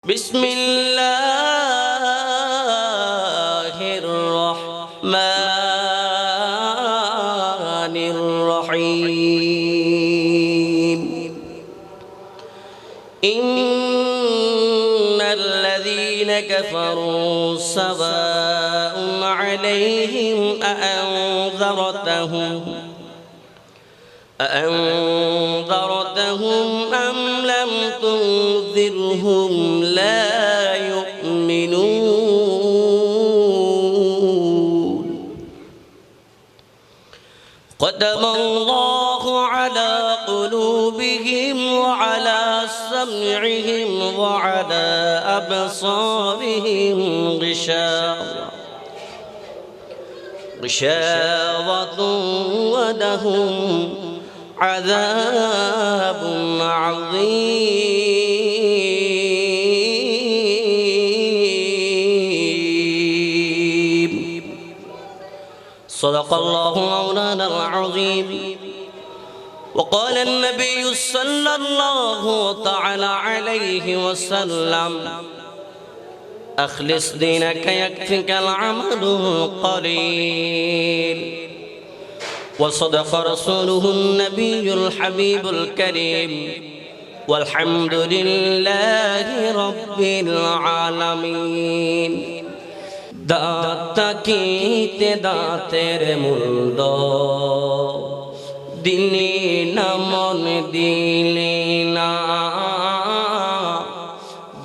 بسم الله الرحمن الرحيم إن الذين كفروا سواء عليهم أأنذرتهم أم لم تنذرهم لا يؤمنون ختم الله على قلوبهم وعلى سمعهم وعلى أبصارهم غشاوة ولهم عذاب عظيم صدق الله مولانا العظيم وقال النبي صلى الله تعالى عليه وسلم أخلص دينك يكفك العمل القليل وصدق رسوله النبي الحبيب الكريم والحمد لله رب العالمين দাতাকিতে দাতের মূল্য দিলি না মন দিলি না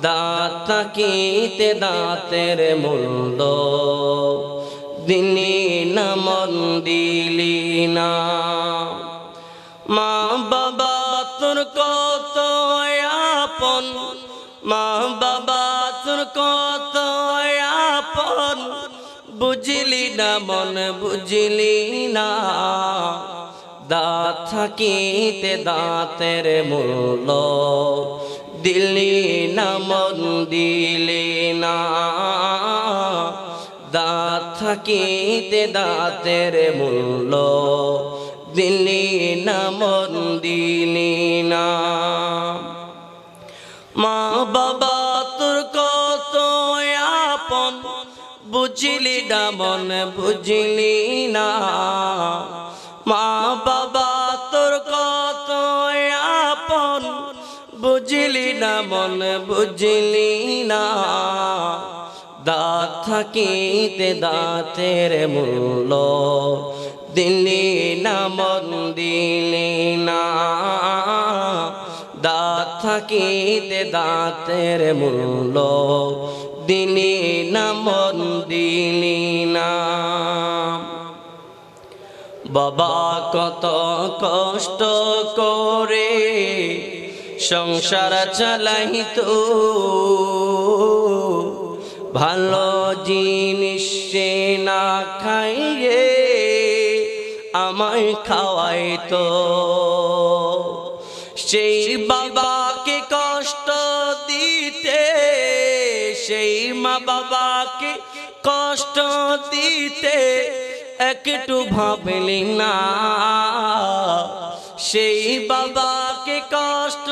দাতাকিতে দাতের মূল্য দিলি না মন দিলি না মা বাবা তোর কত আপন মা বাবা তোর কত আপন বুঝলি না মন বুঝলি না দাঁত থাকিতে দাঁতের মূল্য দিলি না মন দিলি না দাঁত থাকিতে দাঁতের মূল্য দিলি না মন দিলি না মা বাবা তোর কত আপন বুঝলি না মন বুঝলি না মা বাবা তোর কত আপন বুঝলি না মন বুঝলি না দাঁত থাকিতে দাঁতের মূল্য দিলি না মন দিলি না দাঁত থাকিতে দাঁতের মূল্য দিলি না মন দিলি না বাবা কত কষ্ট করে সংসার চালাইতো ভালো জিনিস না খাইয়ে আমায় খাওয়াইতো সেই বাবাকে কষ্ট দিতে সেই মা বাবাকে কষ্ট দিতে একটু ভাবলি না সেই বাবাকে কষ্ট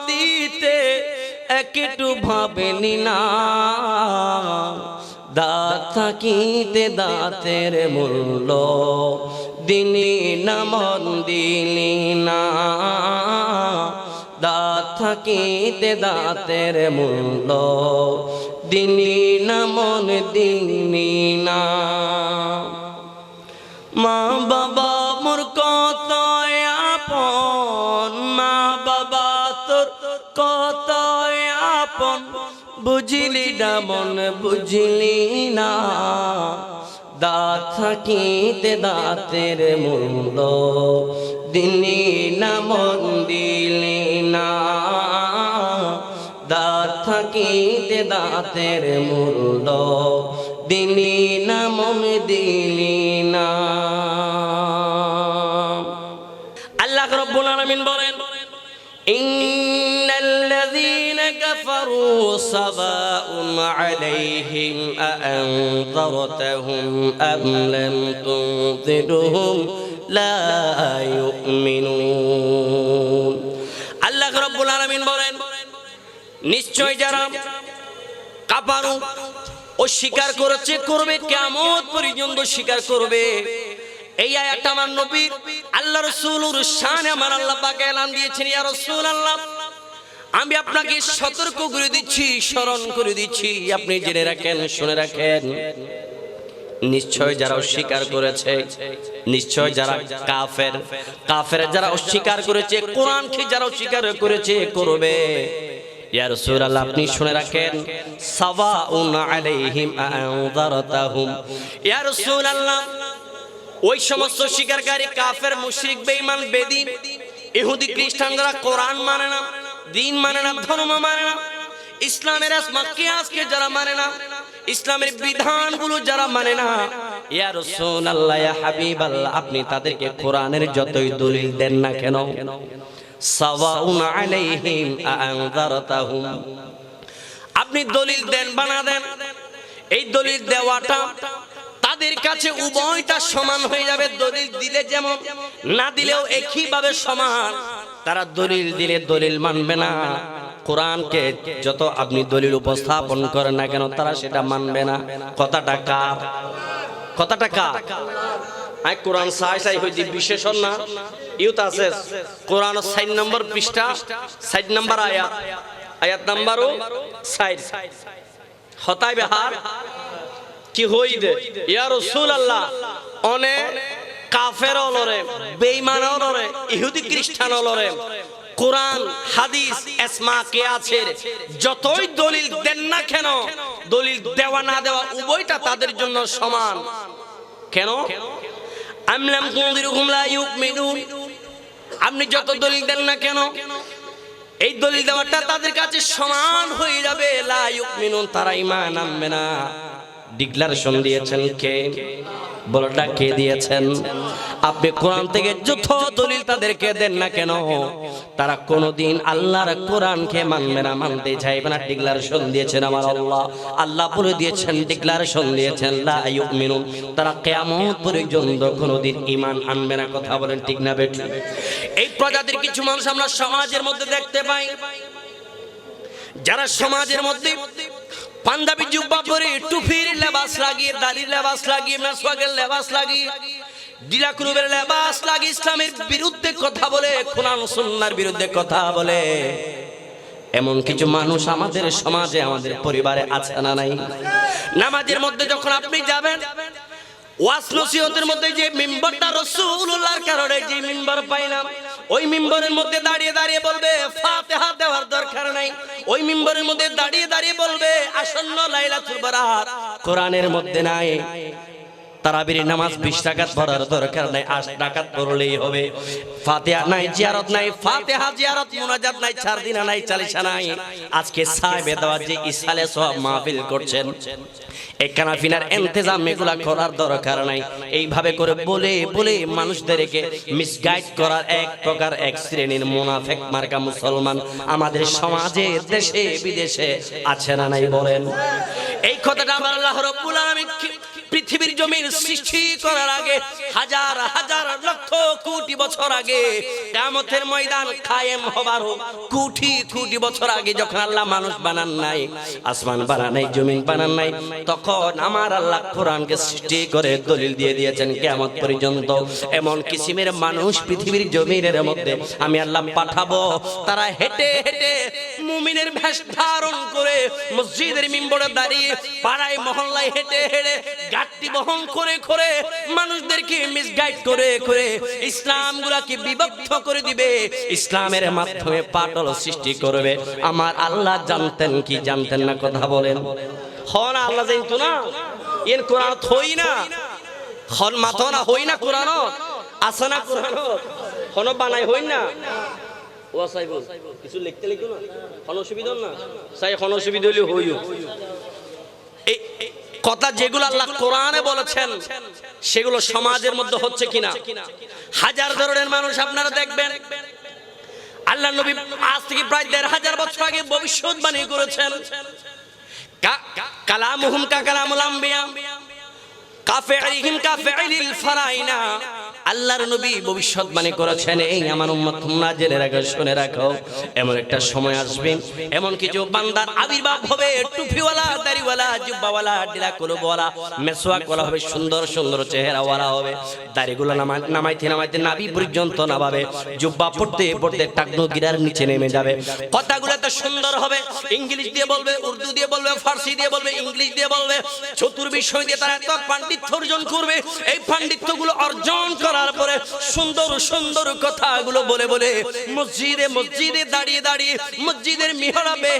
দিতে একটু ভাবলি না দাঁত থাকিতে দাঁতের মূল্য দিলি না মন দিলি না দাঁত থাকিতে দাঁতের মূল্য দিলি না মন দিলি না মা বাবা মোর কত আপন মা বাবা তোর কত আপন বুঝলি না মন বুঝলি না দাঁত থাকিতে দাঁতের মূল্য দিলি না মন দিলি না দাঁত থাকিতে দাঁতের মূল্য দিলি না মন দিলি না আল্লাহ রাব্বুল আলামিন বলেন ইন্নাল্লাযীনা কাফারু সাওয়াউন আলাইহিম আআনযারতাহুম আম লাম তুনযিরহুম লা ইউমিনুন। আল্লাহ রাব্বুল আলামিন বলেন, নিশ্চয় যারা কাফারু অস্বীকার করেছে, করবে, কিয়ামত পর্যন্ত স্বীকার করবে। এই আয়াতটা আমার নবী আল্লাহ রাসূলুর শানে আমার আল্লাহ পাক এলান দিয়েছেন, ইয়া রাসূলুল্লাহ আমি আপনাকে সতর্ক করে দিচ্ছি, স্মরণ করে দিচ্ছি, আপনি জেনে রাখেন, শুনে রাখেন, নিশ্চয় যারা অস্বীকার করেছে, নিশ্চয় যারা কাফের, কাফের যারা অস্বীকার করেছে, কোরআনকে যারা অস্বীকার করেছে, করবে। ইয়া রাসূলুল্লাহ আপনি শুনে রাখেন, সাওয়াউন আলাইহিম আনযারতাহুম, ইয়া রাসূলুল্লাহ ওই সমস্ত স্বীকারকারী কাফের, মুশরিক, বেঈমান, বেদীন, ইহুদি, খ্রিস্টান যারা কোরআন মানে না, দিন মানে না, ধর্ম মানে না, ইসলামের আসমা কিয়াসকে যারা মানে না, ইসলামের বিধানগুলো যারা মানে না, ইয়া রাসূলুল্লাহ ইয়া হাবিবাল্লাহ আপনি তাদেরকে কোরআনের যতই দলিল দেন না কেন, সাওয়াউন আলাইহিম আনযারতাহুম, আপনি দলিল দেন বানা দেন, এই দলিল দেওয়াটা তাদের কাছে উভয়টা সমান হয়ে যাবে। দলিল দিলে যেমন, না দিলেও একই ভাবে সমান। তারা দলিল দিলে দলিল মানবে না, কোরআনকে যত আপনি দলিল উপস্থাপন করেন না কেন তারা সেটা মানবে না। কথাটা কার? কথাটা কার? আই কোরআন সাই হইছে বিশেষণ না, ইউত আছে কোরআন ৬০ নম্বর পৃষ্ঠা, ৬০ নম্বর আয়াত, আয়াত নাম্বারও ৬০, হতাই বেহার কি হইদে ইয়া রাসূলুল্লাহ অনেক কাফের অলরে, বেঈমান অলরে, ইহুদি খ্রিস্টান অলরে কোরআন হাদিস ইসমা কিয়াসের যতই দলিল দেন না কেন, দলিল দেওয়া না দেওয়া উভয়টা তাদের জন্য সমান। কেন? আমলাম তুনদিরুহুম লা ইউমিনুন, আপনি যত দলিল দেন না কেন এই দলিল দেওয়াটা তাদের কাছে সমান হয়ে যাবে। লা ইউমিনুন, তারা ঈমান আনবে না। ডিক্লারেশন দিয়েছেন কে? বলটা কে দিয়েছেন? আপনি কোরআন থেকে যত দলিল তাদেরকে দেন না কেন তারা কোনোদিন আল্লাহর কোরআনকে মানবে না, মানতে চাইবে না। ডিক্লারেশন দিয়েছেন আমার আল্লাহ, আল্লাহ বলে দিয়েছেন, ডিক্লারেশন দিয়েছেন লা ইউমিনুন, তারা কিয়ামত পর্যন্ত কোনোদিন ঈমান আনবে না। কথা বলেন ঠিক না বেঠিক? এই প্রজাতির কিছু মানুষ আমরা সমাজের মধ্যে দেখতে পাই, যারা সমাজের মধ্যে পাঞ্জাবি জুব্বা পরে, টুপির লেবাস লাগিয়ে, দাড়ির লেবাস লাগিয়ে, মেসওয়াকের লেবাস লাগিয়ে, ডিলাক্রুবের লেবাস লাগিয়ে ইসলামের বিরুদ্ধে কথা বলে, কোরআন সুন্নাহর বিরুদ্ধে কথা বলে, এমন কিছু মানুষ আমাদের সমাজে, আমাদের পরিবারে আছে না নাই? নামাজের মধ্যে যখন আপনি যাবেন, ওয়াজ নসিহতের মধ্যে যে মিম্বরটা রাসূলুল্লাহর কারণে যে মিম্বর পাইলাম, ওই মিম্বরের মধ্যে দাঁড়িয়ে দাঁড়িয়ে বলবে ফাতিহা দেওয়ার দরকার নাই, ওই মিম্বরের মধ্যে দাঁড়িয়ে দাঁড়িয়ে বলবে আসন্ন লাইলাতুল বারাত কোরআনের মধ্যে নাই, তারাবির নামাজ 20 রাকাত পড়ার দরকার নাই, 8 রাকাত পড়লেই হবে, ফাতিহা নাই, জিয়ারত নাই, ফাতিহা জিয়ারত মুনাজাত নাই, 4 দিন নাই, 40 নাই। আজকে সাহেবে দাওয়াত যে ইসালে সওয়াব মাহফিল করছেন, এই কানাফিনার ইন্তজাম এগুলা করার দরকার নাই। এইভাবে করে বলে বলে মানুষদেরকে মিসগাইড করার এক প্রকার, এক শ্রেণীর মুনাফিক মার্কা মুসলমান আমাদের সমাজে, দেশে বিদেশে আছে না নাই বলেন? এই কথাটা আমার আল্লাহ রাব্বুল আলামিন পৃথিবীর জমির সৃষ্টি করার আগে, হাজার হাজার লক্ষ কোটি বছর আগে, কিয়ামতের ময়দান কায়েম হবার কোটি কোটি বছর আগে যখন আল্লাহ মানুষ বানান নাই, আসমান বানান নাই, জমিন বানান নাই, তখন আমার আল্লাহ কোরআনকে সৃষ্টি করে দলিল দিয়ে দিয়েছেন কিয়ামত পর্যন্ত এমন কিসিমের মানুষ পৃথিবীর জমিনের মধ্যে আমি আল্লাহ পাঠাবো, তারা হেঁটে হেঁটে মুমিনের বেশ ধারণ করে মসজিদের মিম্বরে দাঁড়িয়ে, পাড়ায় মহল্লায় হেঁটে হেঁটে, গাড়ি বহন করে করে মানুষদেরকে মিসগাইড করে করে ইসলামগুলোকে বিভক্ত করে দিবে, ইসলামের মাধ্যমে পাটল সৃষ্টি করবে। আমার আল্লাহ জানতেন কি জানতেন না? কথা বলেন। হন আল্লাহ জানতো না? এর কোরআন থই না, হন মাথো না হই না, কোরআন আছে না, কোরআন হন বানাই হই না। ও সাইব কিছু লিখতে লিখো না, হন অসুবিধা না, সাই হন অসুবিধা হলে হইও। এই কথা যেগুলো আল্লাহ কোরআনে বলেছেন সেগুলো সমাজের মধ্যে হচ্ছে কিনা? হাজার ধরনের মানুষ আপনারা দেখবেন, আল্লাহ নবী আজ থেকে প্রায় ১৫০০ বছর আগে ভবিষ্যৎবাণী করেছেন, কালামুহুম কা কালামুল আম্বিয়া কাফিলিহিম কাফিলিল ফারাইনা, আল্লাহর নবী ভবিষ্যৎবাণী করেছেন, এই আমার উম্মত তোমরা জেনে রাখো, শুনে রাখো, এমন একটা সময় আসবে, এমন কিছু বান্দার আবির্ভাব হবে, টুপিওয়ালা, দাড়িওয়ালা, জুব্বাওয়ালা, ডিলা কলবওয়ালা, মেসওয়াক ওয়ালা হবে, সুন্দর সুন্দর চেহারাওয়ালা হবে, দাড়িগুলো নামাইতে নামাইতে নাভি পর্যন্ত নামাবে, জুব্বা পড়তে পড়তে টাকনো গিরার নিচে নেমে যাবে, কথাগুলো এত সুন্দর হবে, ইংলিশ দিয়ে বলবে, উর্দু দিয়ে বলবে, ফার্সি দিয়ে বলবে, ইংলিশ দিয়ে বলবে, চতুর্বিষয় দিয়ে তারা এত পাণ্ডিত্য অর্জন করবে। এই পাণ্ডিত্যগুলো অর্জন করার পরে সুন্দর সুন্দর কথাগুলো বলে বলে মসজিদে মসজিদে দাঁড়িয়ে দাঁড়িয়ে, মসজিদের মিহরাবে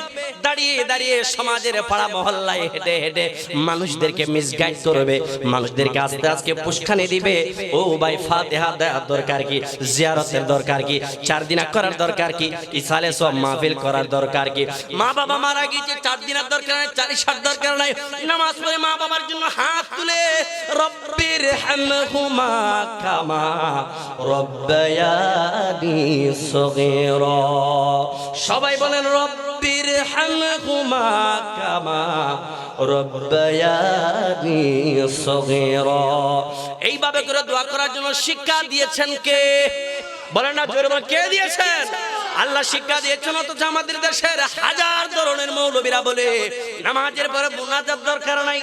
দাঁড়িয়ে দাঁড়িয়ে, সমাজের পাড়া মহল্লায় হেঁটে হেঁটে মানুষদেরকে মিসগাইড করবে, মানুষদেরকে আস্তে আস্তে পুষ্কানি দিবে। ও ভাই, ফাতিহা দেওয়ার দরকার কি, জিয়ারতের দরকার কি, 4 দিন করার দরকার কি, ইসালে সব মাহফিল করার দরকার কি, মা বাবা মারা গিয়েছে 4 দিনের দরকার নাই, 40 দরকার নাই, নামাজ পড়ে মা বাবার জন্য হাত তুলে রব্বির হামহুমা কামা রব্বায়ানি সগীরা, সবাই বলেন রব্বির হামহুমা কামা রব্বায়ানি সগীরা। এইভাবে করে দোয়া করার জন্য শিক্ষা দিয়েছেন কে? বলেন না জোরে বলেন, কে দিয়েছেন? আল্লাহ শিক্ষা দিয়েছেন। অথচ আমাদের দেশের হাজার ধরনের মৌলবীরা বলে নামাজের পরে মুনাজাত দরকার নাই।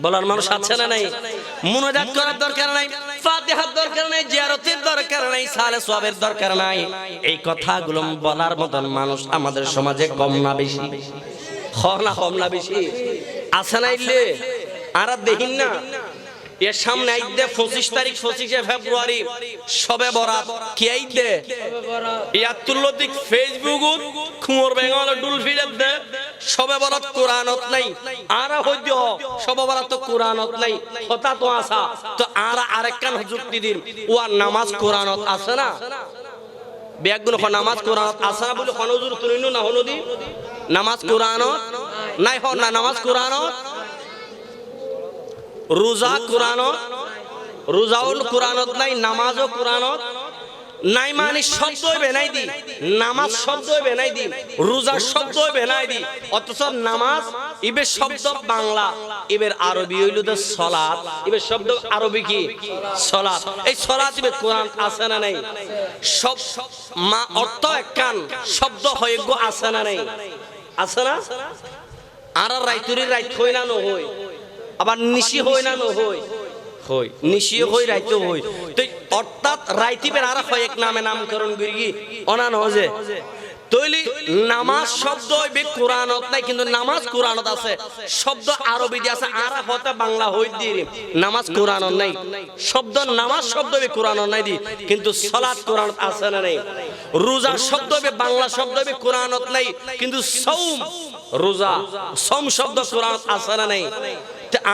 বলার মানুষ আছে না নাই? মুনাজাত করার দরকার নাই, ফাতিহার দরকার নাই, জিয়ারতের দরকার নাই, সালে সওয়াবের দরকার নাই। এই কথাগুলো বলার মতন মানুষ আমাদের সমাজে কম না বেশি? কম না বেশি? আছে না? ইল্লে আর দেখিন না, এর সামনে আইতে 25 তারিখ 25শে ফেব্রুয়ারি শবে বরাত কি আইতে ইয়াতুল্লদিক ফেসবুকত খুমর বেঙ্গল ডুলফিলের দে শবে বরাত কোরআনত নাই, আর হইদ শবে বরাত তো কোরআনত নাই, কথা তো আসা তো আর আরেকখান যুক্তি দিন, ও নামাজ কোরআনত আছে না? বেগুন নামাজ কোরআনত আছে না বলে হনজুর তুলিনু না হনদি নামাজ কোরআনত নাই, হন না নামাজ কোরআনত, রোজা কোরআনত, রোজাউল কোরআনত নাই, নামাজও কোরআনত নাই, মানে শব্দ বেনাই দি, নামাজ শব্দ বেনাই দি, রোজা শব্দ বেনাই দি, অথচ নামাজ ইবে শব্দ বাংলা, এবার আরবি হইল তো সালাত, এবার শব্দ আরবি কি সালাত, এই সালাত ইবে কোরআন আছে না নাই? সব মা অর্থ একখান, শব্দ হয়ে গো আছে না নাই? আছে না? আর রাইতুরি রাইত হই না নহই, আবার নিশি হই না নহই, হই নিশি হই রাইতে হই, তো অর্থাৎ রাইতিবের আর হয় এক নামে নামকরণ করি অনান হজে তৈলি নামাজ শব্দ হইবে কোরআনত নাই, কিন্তু নামাজ কোরআনত আছে, শব্দ আরবি দিয়ে আছে, আর হতে বাংলা হই দিয়ে নামাজ কোরআনত নাই, শব্দ নামাজ শব্দ হইবে কোরআনত নাই দি, কিন্তু সালাত কোরআনত আছে না নাই? রোজা শব্দ হইবে বাংলা শব্দ হইবে কোরআনত নাই, কিন্তু সওম রোজা সম শব্দ কোরআনত আছে না নাই?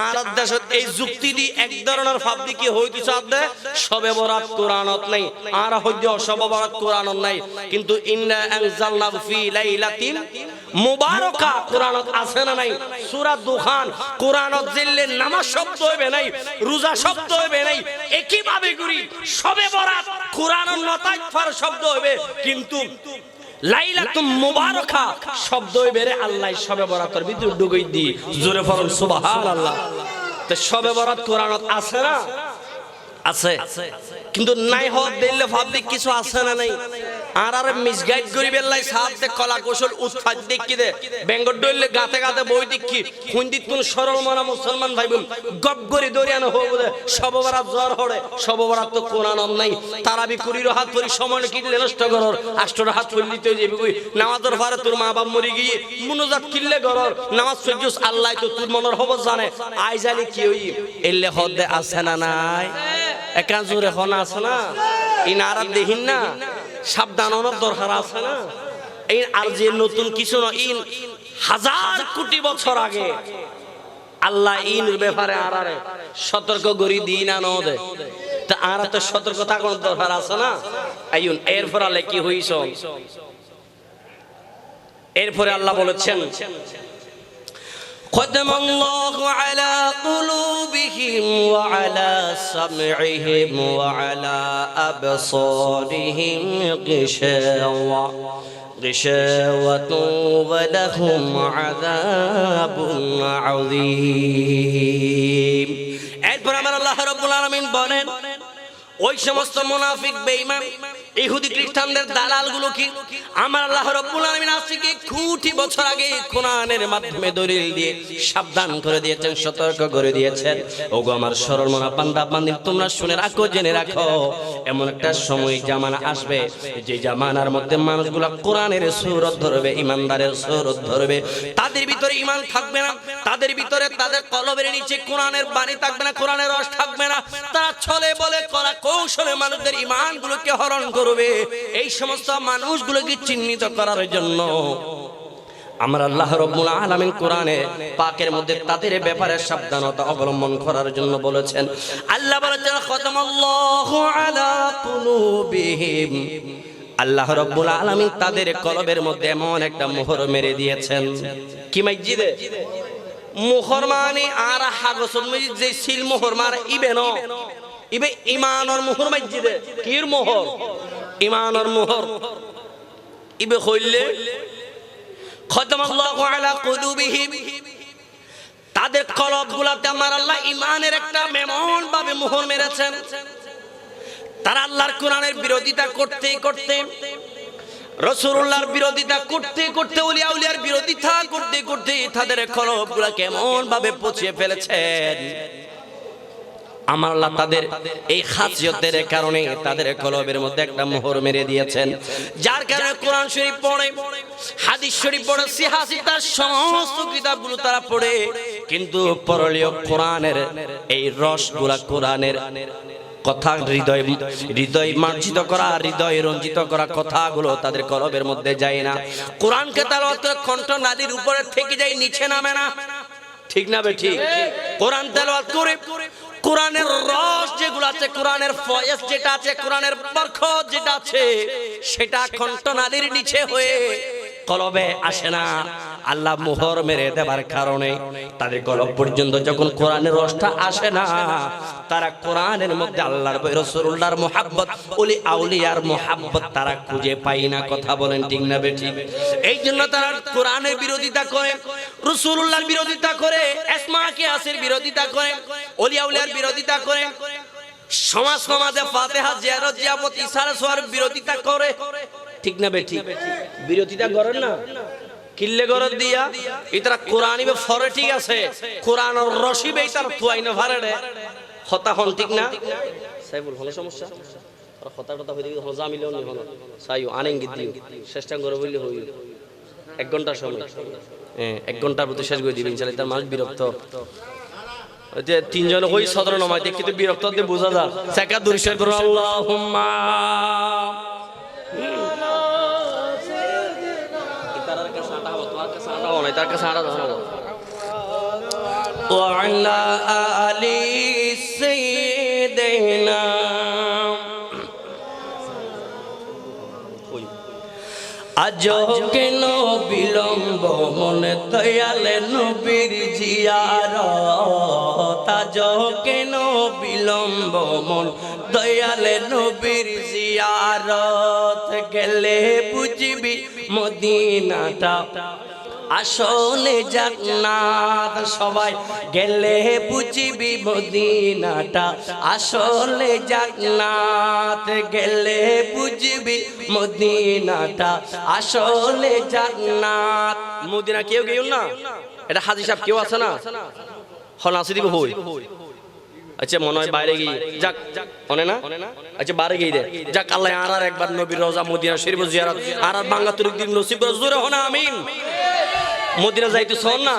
আর দেশত এই যুক্তি দি এক ধরনের ভাবদি কি হইতেছে, আদে শবে বরাত কোরআনত নাই, আর হইতে শবে বরাত কোরআনত নাই, কিন্তু ইন্না আনজালনাহু ফি লাইলাতিন মুবারাকা কোরআনত আছে না নাই? সূরা দুখান কোরআনত জিল্লে নামাজ শব্দ হইবে নাই, রোজা শব্দ হইবে নাই, একই ভাবে করি শবে বরাত কোরআনত নতাই ফার শব্দ হইবে, কিন্তু লাইলাতুম মুবারাকা শব্দ হইবে রে আল্লাহ শবে বরাতের ভিতর ঢুকাই দি, জোরে পড়ুন সুবহানাল্লাহ। তো শবে বরাত কোরআনত আছে না? আছে, কিন্তু নাই হওয়ার দিলে ভাবলি কিছু আছে না নাই? আর আর মিসগাইড করি বেল্লাই সাথে কলা কৌশল উৎপাদ দেখি দে বেঙ্গল ডইলে গাতে গাতে বই দেখি হুন্দিত কোন সরল মনা মুসলমান ভাই বোন গপ করে দরিয়ানো হোক বলে সব বরাত জ্বর হড়ে, সব বরাত তো কোরআন নাই, তারাবি কুড়ির হাত পরি সময় কিনলে নষ্ট করর, আষ্টর হাত পরি দিতে যাবি কই নামাজের ভারে তোর মা বাপ মরি গিয়ে মুনাজাত কিনলে করর, নামাজ সজ্জুস আল্লাহ তো তোর মনের খবর জানে, আই জানি কি হই এলে হদে আছে না নাই? একান জোরে হনা আছে না? ইন আর দেখিন না, সাবধান হওয়ার দরকার আছে না? এই আর যে নতুন কিছু না, ইন হাজার কোটি বছর আগে আল্লাহ ইন ব্যাপারে আরারে সতর্ক করি দিন না নদে, তা আর তো সতর্ক থাকার দরকার আছে না? আইন এরপর আল্লাহ কি হইছ, এরপরে আল্লাহ বলেছেন ختم الله على قلوبهم وعلى سمعهم وعلى أبصارهم غشاوة ولهم عذاب عظيم. এরপর আমার আল্লাহ রাব্বুল আলামিন বলেন ওই সমস্ত মুনাফিক বেঈমান ইহুদি খ্রিস্টানদের দালালগুলো কি আমার আল্লাহ রাব্বুল আলামিন আজকে কোটি বছর আগে কোরআনের মাধ্যমে দলিল দিয়ে সাবধান করে দিয়েছেন, সতর্ক করে দিয়েছেন। ওগো আমার সরল মনা বান্দা বান্দি, তোমরা শুনে রাখো, জেনে রাখো, এমন একটা সময় জামানা আসবে যে জামানার মধ্যে মানুষগুলো কোরআনের সূরত ধরবে, ইমানদারের সূরত ধরবে। তাদের ভিতরে ঈমান থাকবে না, তাদের ভিতরে তাদের কলবের নিচে কোরআনের বাণী থাকবে না, কোরআনের রস থাকবে না। তারা ছলে বলে কলা কৌশলে মানুষদের ঈমানগুলোকে হরণ করবে। এই সমস্ত মানুষগুলোকে চিহ্নিত করার জন্য আমার আল্লাহ রাব্বুল আলামিন কোরআনে পাকের মধ্যে তাদের ব্যাপারে সাবধানতা অবলম্বন করার জন্য বলেছেন। আল্লাহ বলেছেন খতামাল্লাহু আলা কুলুবিহিম, আল্লাহ রাব্বুল আলামিন তাদের কলবের মধ্যে এমন একটা মোহর মেরে দিয়েছেন। কি মসজিদে মোহর মানে আর হাগসত মসজিদ যে সিল মোহর মার ইবে ন ইবে ঈমানের মোহর মসজিদে কির মোহর ঈমানের মোহর ইবে হইলে খতামাল্লাহু আলা কুলুবিহিম, তাদের কলবগুলোতে আমার আল্লাহ ঈমানের একটা এমন ভাবে মোহর মেরেছেন। তারা আল্লাহর কোরআনের বিরোধিতা করতে করতে, রাসূলুল্লাহর বিরোধিতা করতে করতে, ওলিয়া উলিয়ার বিরোধিতা করতে করতে তাদের কলবগুলো কেমন ভাবে পচিয়ে ফেলেছেন। আমার আল্লাহ তাদের এই খাসিয়তের কারণে তাদের কলবের মধ্যে একটা মোহর মেরে দিয়েছেন, যার কারণে কোরআন শরীফ পড়ে, হাদিস শরীফ পড়ে, সিহাসিতার সমস্ত কিতাবগুলো তারা পড়ে, কিন্তু পরলীয় কোরআনের এই রসগুলা, কোরআনের কথা, হৃদয় মার্জিত করা, হৃদয় রঞ্জিত করা কথাগুলো তাদের কলবের মধ্যে যায় না। কোরআনকে তেলাওয়াত করে কণ্ঠ নাদির উপরে থেকে যায়, নিচে নামে না। ঠিক না বে ঠিক? কোরআন তেলাওয়াত করে কোরআনের রস যেগুলো আছে, কোরআনের ফয়েজ যেটা আছে, কোরআনের বরকত যেটা আছে, সেটা কণ্ঠ নাদির নিচে হয়ে কলবে আসে না। আল্লাহ মোহর মেরে দেবার কারণে তাদের কলব পর্যন্ত যখন কোরআনের রসটা আসে না, তারা কোরআনের মধ্যে আল্লাহর রাসূলুল্লাহর মুহাব্বত, ওলি আউলিয়ার মুহাব্বত তারা খুঁজে পায় না। কথা বলেন ঠিক না বেঠি? এই জন্য তারা কোরআনের বিরোধিতা করে, রাসূলুল্লাহর বিরোধিতা করে, আসমা কিয়াসের বিরোধিতা করে, ওলি আউলিয়ার বিরোধিতা করে, সমাজে ফাতিহা জিয়ারত জিয়ামত ইশারা সোয়ার বিরোধিতা করে। ঠিক না বেঠি? বিরোধিতা করেন না কিল্লে গরদ দিয়া ইতরা কোরআনি বে ফরে, ঠিক আছে, কোরআন আর রশিবে ইতার তুয়াইনা ভারেডে হতা হন। ঠিক না সাইবুল? হলো সমস্যা আর হতা কথা হইতে হলো জামিলেও নি হলো সাইও আনেঙ্গি দিও চেষ্টা করে বললে হই 1 ঘন্টা সময়, 1 ঘন্টার মধ্যে শেষ করে দিবেন ইনশাআল্লাহ। তার মানুষ বিরক্ত যে 3 জন হই সদর নমায় দেখি তো বিরক্ত দিয়ে বোঝা যায়। সাকা দুরশয় করুন আল্লাহুম্মা وعلى آل سيدنا আজো কেন বিলম্ব মনে দয়ালে নবীর জিয়ারত, আজো কেন বিলম্ব মন দয়ালে নবীর জিয়ারত, গেলে বুঝবি মদিনাটা আসলে জান্নাত। সবাই গেলে বুঝবি মদিনাটা আসলে জান্নাত, গেলে বুঝবি মদিনাটা আসলে জান্নাত। মদিনা কেউ গেল না? এটা হাজী সাহেব কেউ আছে না? হল আসি দিব হই। আচ্ছা মনে হয় বাইরে গিয়ে যাক, অনে না? আচ্ছা বাইরে গিয়ে দে যাক, আল্লাহ আর একবার নবীর রওজা মদিনা শরীফ জিয়ারত আর বাংলা তরিক দিন নসিব করে জোরে হনা আমিন। মদিনা যাইতে শোন না,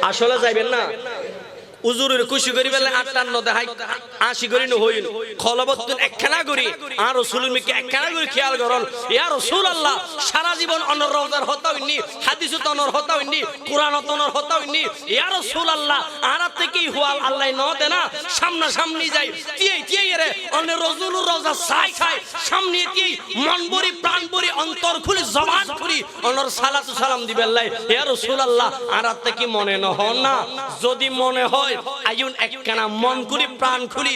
আসলে যাইবেন না, উজুরের খুশি করি বেলে 58 দেখাই 80 করি হইল খলবতুন একখানা করি আর রাসূলের মিকে একখানা করি খেয়াল করল। ইয়া রাসূলুল্লাহ সারা জীবন অনর রওজার হতাওনি, হাদিস তনর হতাওনি, কোরআন তনর হতাওনি। ইয়া রাসূলুল্লাহ আর থেকে হুয়াল আল্লাহ ন দেনা সামনা সামনি যাই তিয়ে রে অনর রাসূলুর রওজা সাই খাই সামনে তিয়ে মন ভরি প্রাণ ভরি অন্তর খুলি জবান খুলি অনর সালাতু সালাম দিবেল্লাই। ইয়া রাসূলুল্লাহ আর থেকে মনে ন হন না, যদি মনে হয় আইন একখানা মন খুলি প্রাণ খুলি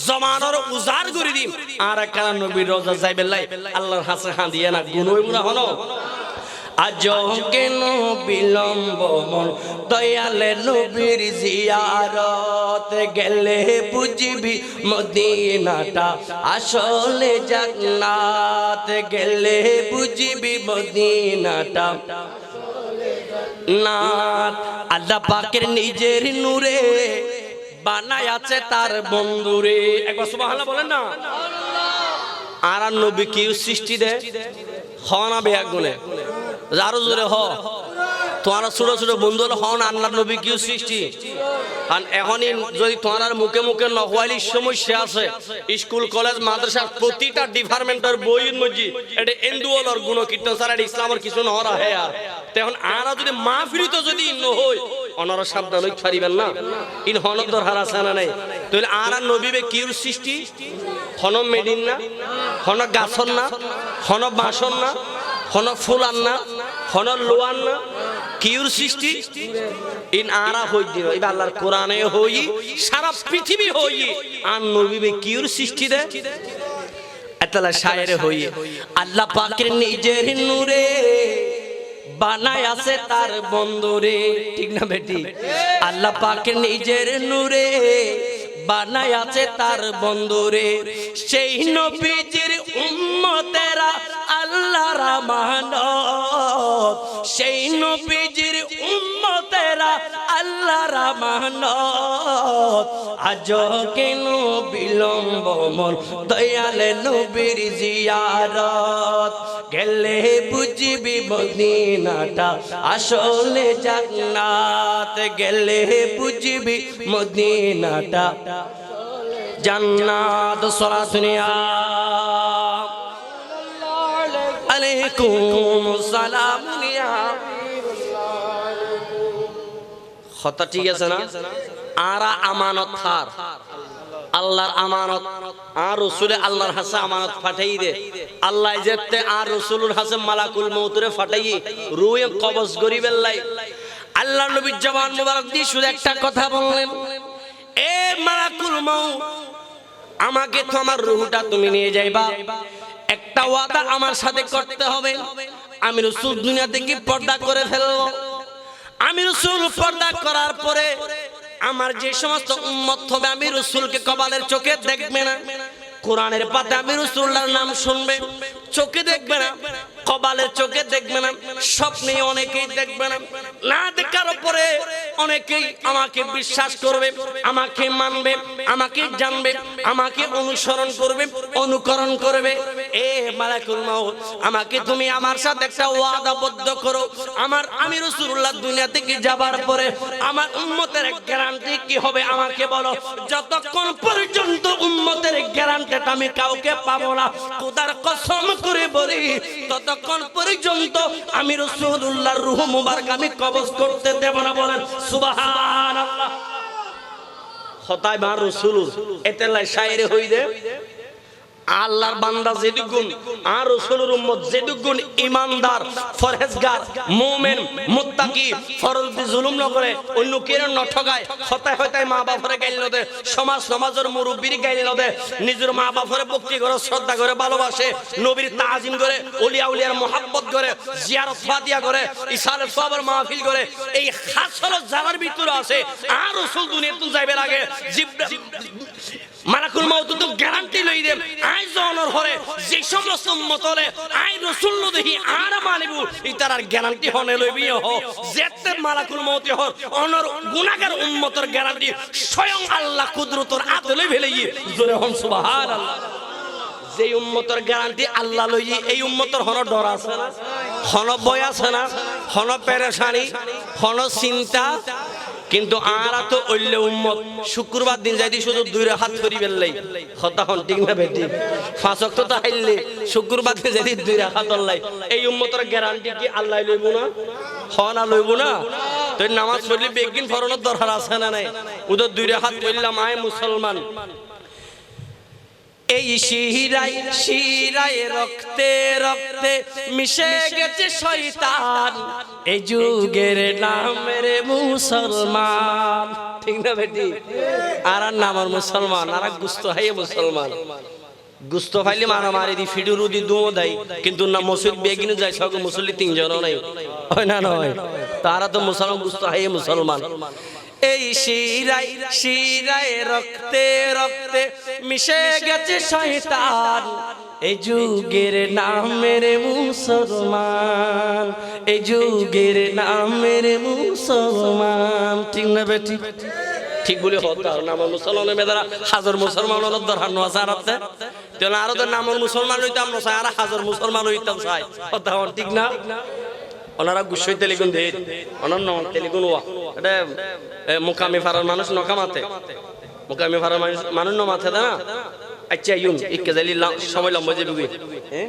জমানোর উজার করে দিম আর একখানা নবীর রওজা যাইবেল্লাই আল্লাহর হাসে হাঁ দিয়ে না গুণ হইব না হনো। আজ কেন বিলম্ব মন দয়ালে নবীর জিয়ারত গেলে বুঝবি মদিনাটা আসলে জান্নাত গেলে বুঝবি মদিনাটা নাত আল্লাহ পাকের নিজের নূরে বানায় আছে তার বন্ধুরে একবার সুবহানাল্লাহ বলেন না আর নবী কি সৃষ্টি দেয় হ না বেয়াক গুনে আরো জোরে হ তোমার ছোট ছোট বন্ধু হল হন আল্লাহ নবী কি সৃষ্টি আর এখনই যদি তোমার মুখে মুখে নকওয়ালির সমস্যা আছে স্কুল কলেজ মাদ্রাসা প্রতিটা ডিপার্টমেন্টের বইয়ের মধ্যে এটা এন্ডুয়ালর গুণ কীর্তন ছাড়া ইসলামের কিছু নহরা হে আর তখন আরা যদি মাহফিলিত যদি নহই অনারা সাবধান হই ছাড়িবেন না ইন হনদ দরকার আছে না নাই তাহলে আরা নবীবে কির সৃষ্টি হন মেডিন না হন গাছন না হন বাঁশন না হন ফুলান না হন লোয়ান না কির সৃষ্টি ইন আরা হই দিন এবার আল্লাহর কোরআনে হই সারা পৃথিবী হই আর নবীবে কির সৃষ্টি দে এতলা শায়ের হই আল্লাহ পাকের নিজের নূরে বানায় আছে তার বন্ধুরে ঠিক না বেটি আল্লাহ পাকের নিজের নূরে বানায় আছে তার বন্ধুরে সেই নবীজির উম্মতেরা আল্লাহর আমানত সেই নবীজির উম্মতেরা আল্লাহর আমানত আজ কেন বিলম্ব মন দয়ালে নবীর জিয়ারত গেলে বুঝবি মদিনাটা আসলে জান্নাত গেলে বুঝবি মদিনাটা জান্নাত সালাত দুনিয়া আলাইকুম সালাম নিয়া কথা ঠিক আছে না আরা আমানত থার আল্লাহর আমানত আর রাসূলে আল্লাহর হাসে আমানত পাঠাই দে আল্লাহ যেতে আর রাসূলুর হাসে মালাকুল মউতরে ফাটাই রুহে কবজ করিবেন লাই আল্লাহ নবী জবান মোবারক দিয়ে শুধু একটা কথা বললেন এ মালাকুল মউত আমাকে তো আমার রূহটা তুমি নিয়ে যাইবা একটা ওয়াদা আমার সাথে করতে হবে আমি রাসূল দুনিয়া থেকে পর্দা করে ফেলবো আমি রাসূল পর্দা করার পরে আমার যে সমস্ত উম্মত হবে আমি রাসূলকে কপালের চোখে দেখবে না কোরআনের পাতা আমি রাসূলুল্লাহর নাম শুনবে চোখে দেখবে না কপালের চোখে দেখবে না স্বপ্নে অনেকেই দেখবে না না দেখার পরে অনেকেই আমাকে বিশ্বাস করবে আমাকে মানবে আমাকে জানবে আমাকে অনুসরণ করবে অনুকরণ করবে এ মালাকুল মউত আমাকে তুমি আমার সাথে একটা ওয়াদাবদ্ধ করো আমি রাসূলুল্লাহ দুনিয়া থেকে যাবার পরে আমার উম্মতের গ্যারান্টি কি হবে আমাকে বলো যতক্ষণ পর্যন্ত উম্মতের গ্যারান্টিটা আমি কাউকে পাবো না খোদার কসম করে বলি ততক্ষণ পর্যন্ত আমি রাসূলুল্লাহর রূহ মুবারক আমি কবজ করতে দেব না বলেন সুবহানাল্লাহ খতায় বার রাসূল এতেলাই শায়েরে হই দে আল্লাহর বান্দা যেদুগুন আর রাসূলের উম্মত যেদুগুন ঈমানদার ফরহেজগার মুমিন মুত্তাকি ফরজ দি জুলুম না করে অন্য কেন ন ঠগায় হতায় হতায় মা বাপরে গাইল দে সমাজের মুরব্বির গাইল দে নিজের মা বাপরে ভক্তি করে শ্রদ্ধা করে ভালোবাসে নবীর তাজিম করে ওলিয়া উলিয়ার মোহাব্বত করে জিয়ারত ফাতিয়া করে ইসালে সওয়াবের মাহফিল করে এই খাস হলো জানার ভিতরে আছে আর রাসূল দুনিয়াতে যাইবার আগে মালাকুল মউত তো গ্যারান্টি লই দে আই জনর হরে যে সমস্ত উম্মতরে আই রাসূল নহি আর মানিব ইতার গ্যারান্টি হনে লইবি হ যেতে মালাকুল মউত হর অনর গুনাহগার উম্মতর গ্যারান্টি স্বয়ং আল্লাহ কুদরতর আদলে ফেলেই জোরে হন সুবহানাল্লাহ যে উম্মতর গ্যারান্টি আল্লাহ লই এই উম্মতর হন ডর আছে না হন ভয় আছে না হন পেরেশানি হন চিন্তা কিন্তু আরা তো অল্য উম্মত শুক্রবার দিন যাইদি শুধু দুই রাকাত করি বেললাই কথা হন ঠিক না বেটি পাঁচ ওয়াক্ত তো আইলে শুক্রবার দিন যাইদি দুই রাকাত আল্লাহ এই উম্মতের গ্যারান্টি কি আল্লাহ লইব না হনা লইব না তো নামাজ পড়লে বেগিন ফরনের দরকার আছে না নাই ওদের দুই রাকাত কইলাম আয় মুসলমান এই শিরায় রক্তে রক্তে মিশে গেছে শয়তান এই যুগের নামের মুসলমান ঠিক না বেটি আর নাম মুসলমান আর গুস্ত হাই মুসলমান গুস্ত ফাইলে মারামারি দি ফিডুরু দি দুও দেয় কিন্তু না মসজিদ বেগিনে যায় সব মুসল্লি তিনজনও নেই হয় না নয় তারা তো মুসলমান গুস্ত হাই মুসলমান এই শিরায় শিরায় রক্তে রক্তে মিশে গেছে শয়তান এই যুগের নামের মুসলমান এই যুগের নামের মুসলমান ঠিক না বেটি ঠিক বলে হতো নাম মুসলমানের মেয়েরা হাজার মুসলমান দরকার আছে আর তেল আরো তো নাম মুসলমান হইতাম না আর হাজার মুসলমান হইতাম চাই কথা ঠিক না ওনারা গুছই তেলিগুন দে ওনার ন তেলিগুন ওয়া এটা মুকামি ফারার মানুষ নকামাতে মুকামি ফারার মানুষ ন মাথে না আচ্ছা ইউন ইকে জালি সময় লম্বা যাবে হ্যাঁ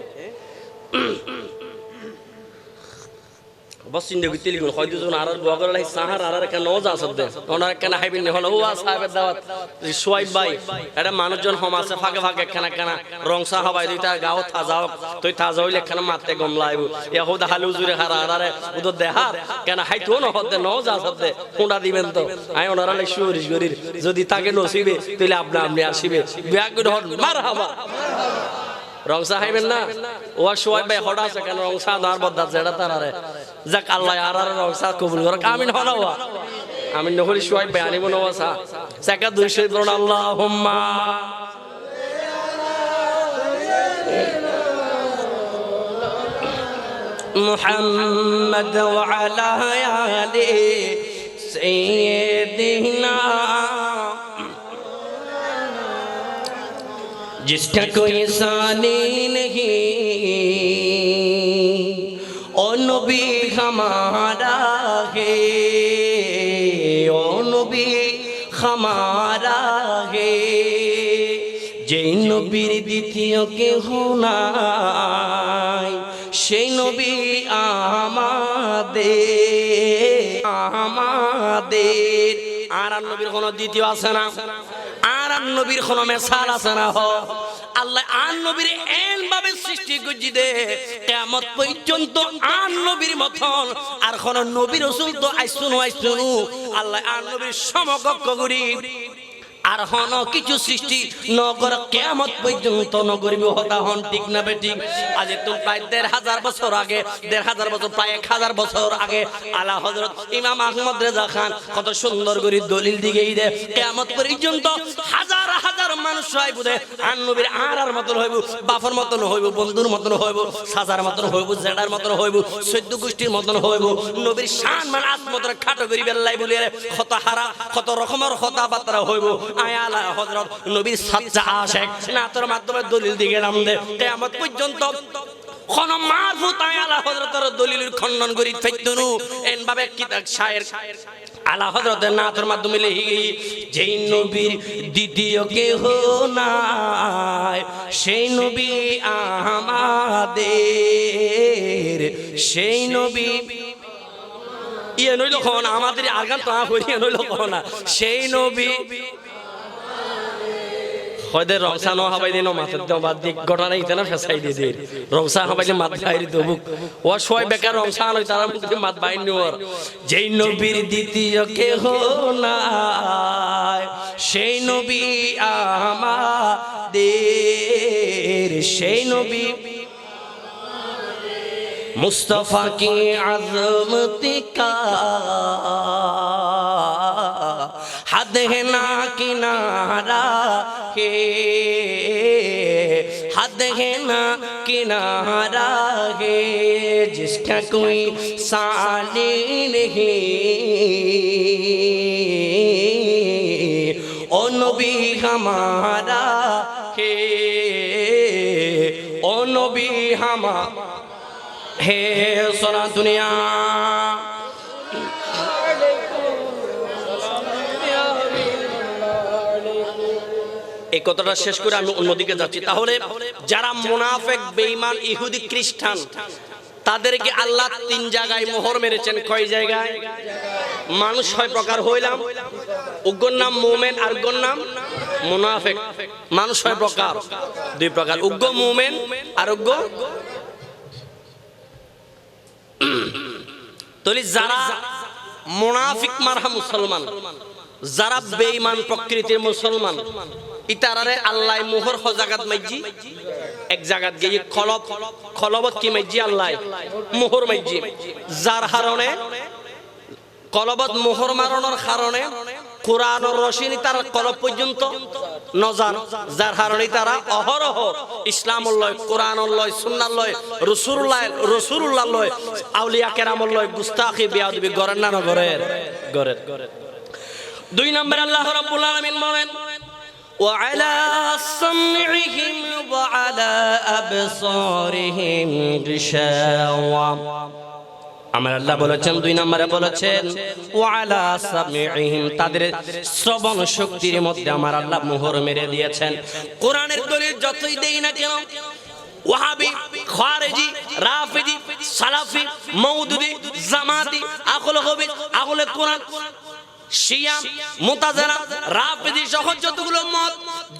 বসিন দেবি তেলিগুন হয় দুজন আর বগর লাই সাহার আর কেন নজা সবদে ওনার কেন হাইবিন হলো ওয়া সাহেবের দাওয়াত সোয়াইব ভাই এটা মানুষজন হম আছে ফাঁকে ফাঁকে কেনা কেনা রংসা হবাই দুইটা গাও থাজাও তুই থাজা হইলে কেন মারতে গমলাইব ইয়া হুদা হালু জুরে হারা আরে উদর দেহা কেন হাইতো ন হতে নজা সবদে কোনটা দিবেন তো আই ওনারা লাই সুরিশ গরির যদি তাকে নসিবে তাহলে আপনি আসিবে ব্যাগ হন মারহাবা রংসা হাইবেন না ও সোয়াইব ভাই হড়া আছে কেন রংসা দার বদা যেটা তারারে যাক আল্লাহ আর রংসা কবুল করে আমিন হলো আমিন নহলি সোয়াইব ভাই আনিব নওয়াসা সাকা 200 বলুন আল্লাহুম্মা মুহাম্মদ ওয়া আলা আলি সাইয়্যিদিনা जिसका कोई सानी नहीं ओ नबी हमारा है ओ नबी हमारा है যে নবীর দ্বিতীয় কেহ নাই সেই নবী আমাদের আর নবীর কোন দ্বিতীয় আছে না আর নবীর কোন মেসাল আছে না আল্লাহ আর নবীর এন ভাবে সৃষ্টি করছি দে কিয়ামত পর্যন্ত আর নবীর মতন আর কোন নবী রাসূল তো আইসুন আল্লাহ আর নবীর সমকক্ষ করি আর হন কিছু সৃষ্টি নগর কিয়ামত পর্যন্ত নগরিব হতা হন ঠিক না বেঠিক আজ তো প্রায় ১৫০০ বছর আগে ১৫০০ বছর প্রায় ১০০০ বছর আগে আলা হযরত ইমাম আহমদ রেজা খান কত সুন্দর করে দলিল দিগেই দে কিয়ামত পর্যন্ত হাজার হাজার মানুষ হইবুদে আর নবীর আর মতন হইব বাফর মতন হইব বন্ধুর মতন হইব সাজার মতন হইব জেডার মতন হইব ১৪ গোষ্ঠীর মতন হইব নবীর শান মান আজমতরে খাটো করি বেল্লাই বলি কত হারা কত রকমের কথা বার্তা হইব আয়ালা হযরত নবীর সাচ্চা আশিক নাতের মাধ্যমে দলিল দিয়ে গেলাম দে কিয়ামত পর্যন্ত কোন মারফুত আয়ালা হযরতের দলিলের খণ্ডন করি ফেতুনু এন ভাবে কিতাব শায়ের আলা হযরতের নাতের মাধ্যমে লিখি যেই নবীর দ্বিতীয় কেহ নাই সেই নবী আমাদের সেই নবী ইয়ে নইল কোন আমাদের আগান তো হইয়া নইল কোন সেই নবী হয়তো রংসা ন হবাই দিন মাথার দেওয়া বাদ দিক ঘটনা ইতানা ফেসাই দিয়ে দিন রংসা হবাইলে মাত বাইরে দেবুক ও সবাই বেকার রংসা নয় তারা মুখে মাত বাইর নেওয়ার যেই নবীর দ্বিতীয় কেহ নাই সেই নবী আমাদের সেই নবী मुस्तफा की अज़मत का हद है ना किनारा है हद है ना किनारा है जिसका कोई सानी नहीं ओ नबी हमारा है ओ नबी हमारा হে সোনা দুনিয়া এই কথাটা শেষ করে আমি অন্যদিকে যাচ্ছি তাহলে যারা মুনাফিক বেঈমান ইহুদি খ্রিস্টান তাদেরকে আল্লাহ 3 জায়গায় মোহর মেরেছেন কয় জায়গায় মানুষ 6 প্রকার হইলাম উগ্র নাম মুমিন আর উগ্র নাম মুনাফিক মানুষ 6 প্রকার 2 প্রকার উগ্র মুমিন আর উগ্র তলি যারা মুনাফিক মারহা মুসলমান যারা বেঈমান প্রকৃতির মুসলমান ইতারারে আল্লাহ মোহর হজাগাত মাইজি এক জায়গাত গিয়ে খলবত কি মাইজি আল্লাহ মোহর মাইজি যার কারণে কলবত মোহর মারানোর কারণে কোরআনের রশিনি তার কলব পর্যন্ত নজার যার কারণে তারা অহরহ ইসলামর লয় কোরআনের লয় সুন্নাহর লয় রাসূলুল্লাহ লয় আউলিয়া কেরামর লয় গুস্তাখি বেয়াদবি গরেন না গরের গরের দুই নম্বর আল্লাহ রাব্বুল আলামিন বলেন وعلى سمعهم وعلى أبصارهم غشاوة আমার আল্লাহ বলেছেন দুই নম্বরে বলেছেন ওয়ালা সামিইহিম তাদের শ্রবণ শক্তির মধ্যে আমার আল্লাহ মোহর মেরে দিয়েছেন কোরআনের দলিল যতই দেই না কেন ওয়াহাবি খারেজি রাফিজি সালাফি মওদুদি জামাতি আহলে হাদিস আহলে কোরআন শিয়া মুতাজিলা রাফিজি সহ যতগুলো মত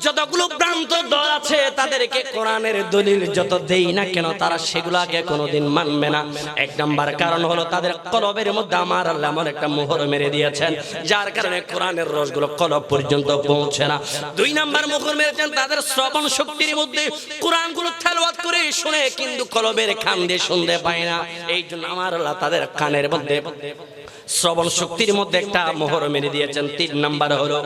যতগুলো ভ্রান্ত দল আছে তাদেরকে কোরআনের দলিল যত দেই না কেন তারা সেগুলোকে কোনোদিন মানবে না এক নাম্বার কারণ হলো তাদের কলবের মধ্যে আমার আল্লাহ এমন একটা মোহর মেরে দিয়েছেন যার কারণে কোরআনের রসগুলো কলব পর্যন্ত পৌঁছে না দুই নাম্বার মোহর মেরেছেন তাদের শ্রবণ শক্তির মধ্যে কোরআনগুলো তেলাওয়াত করে শুনে কিন্তু কলবের কান দিয়ে শুনতে পায় না এই জন্য আমার আল্লাহ তাদের কানের মধ্যে শ্রবণ শক্তির মধ্যে একটা মোহর মেরে দিয়েছেন তিন নাম্বার হলো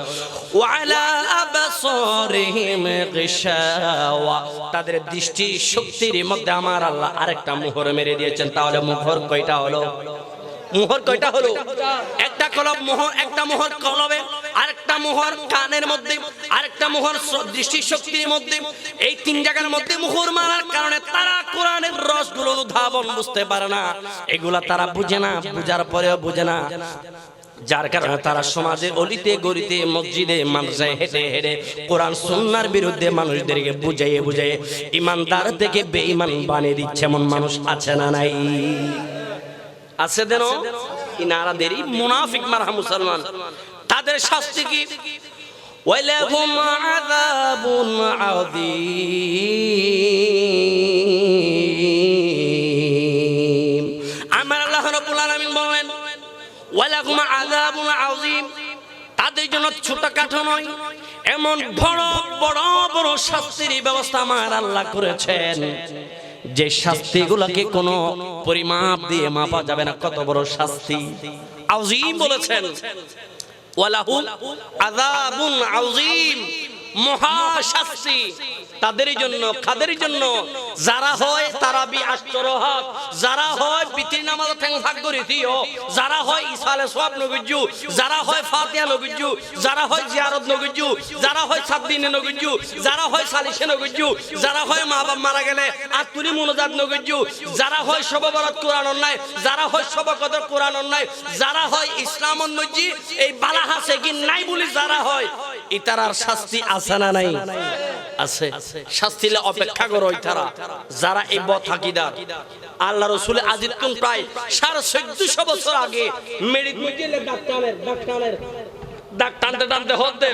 ওয়ালা আবসারিহিম গিশাওয়া তাদের দৃষ্টি শক্তির মধ্যে আমার আল্লাহ আরেকটা মোহর মেরে দিয়েছেন তাহলে মোহর কয়টা হলো একটা কলব মোহর একটা মোহর কলবে আরেকটা মোহর কানের মধ্যে আরেকটা মোহর দৃষ্টি শক্তির মধ্যে এই তিন জায়গার মধ্যে মোহর মারার কারণে তারা কোরআনের রসগুলো অনুধাবন বুঝতে পারে না এগুলা তারা বুঝে না বুঝার পরেও বুঝে না যার কারণে তারা সমাজে অলিতে গলিতে মসজিদে মাদ্রাসায় হেঁটে হেঁটে কোরআন সুন্নাহর বিরুদ্ধে মানুষদেরকে বুঝাইয়ে ইমানদার থেকে বেঈমান বানিয়ে দিচ্ছে এমন মানুষ আছে না নাই আছে দেন ইনারা দেরি মুনাফিক মারা মুসলমান তাদের শাস্তি কি ওয়ালাহুম আযাবুন আযীম আমার আল্লাহ রাব্বুল আলামিন বলেন ওয়ালাহুম আযাবুন আযীম তাদের জন্য ছোটখাটো নয় এমন বড় বড় বড় শাস্তির ব্যবস্থা আমার আল্লাহ করেছেন যে শাস্তিগুলোকে কোনো পরিমাপ দিয়ে মাপা যাবে না কত বড় শাস্তি আযীম বলেছেন ওয়ালাহুম আযাবুন আযীম মহা শাস্তি তাদের জন্য কাদের জন্য যারা হয় তারাবি আশরহাত যারা হয় বিতির নামাজ ঠ্যাং ভাগ করে দিও যারা হয় ইসালে সওয়াব নগিজু যারা হয় ফাতিহা নগিজু যারা হয় জিয়ারত নগিজু যারা হয় সাতদিনে নগিজু যারা হয় সালিশে নগিজু যারা হয় মা বাবা মারা গেলে আতুরি মুনাজাত নগিজু যারা হয় শবে বরাত কোরআন অন্যায় যারা হয় শবে কদর কোরআন অন্যায় যারা হয় ইসলাম অন্যায় এই বালা হাসে কি নাই বলি যারা হয় ইতারার শাস্তি আছে না নাই আছে শাস্তিলে অপেক্ষা করো ইতারা যারা এই বদআকিদার আল্লাহ রাসূল আজিতুন প্রায় 1450 বছর আগে মেডিকেলে ডাক টানতে হতে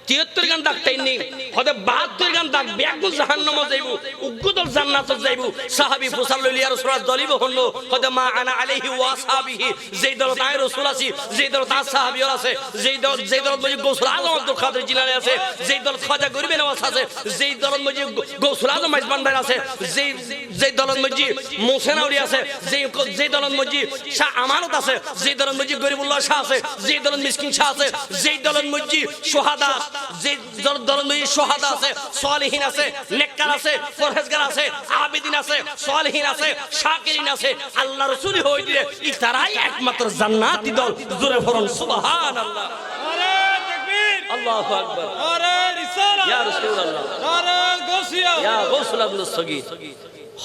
73 গান ডাক টাইনি হতে 72 গান ডাক ব্যাকুল জাহান্নামে যাইবো উগ্গদল জান্নাতে যাইবো সাহাবী ফুসাল ইয়া রাসূলুল্লাহ দলিব হলো হতে মা আনা আলাইহি ওয়া আসহাবিহি যেই দল তাই রাসূল আছে যেই দল তার সাহাবী আছে যেই দল মজি গৌসুল আজম আব্দুল কাদের জিলানী আছে যেই দল খাজা গরিবে নওয়াজ আছে যেই দল মজি গৌসুল আজম মাইজবান্ডার আছে যেই দল মজি মুহসিন আউলি আছে যেই দল মজি শাহ আমানত আছে যেই দল মজি গরিবুল্লাহ শাহ আছে যেই দল মিসকিন শাহ আছে যেই দল মজি শুহাদা যে দলময় শুহাদা আছে সালেহিন আছে নেককার আছে পরহেজগার আছে আবেদিন আছে সালেহিন আছে শাকিরিন আছে আল্লাহ রাসূল হই দিলে ইতারাই একমাত্র জান্নাতি দল জোরে পড়ুন সুবহানাল্লাহ নারে তাকবীর আল্লাহু আকবার নারে রিসালাত ইয়া রাসূলুল্লাহ নারে গাউসিয়া ইয়া গাউসুল আব্দুল সগীর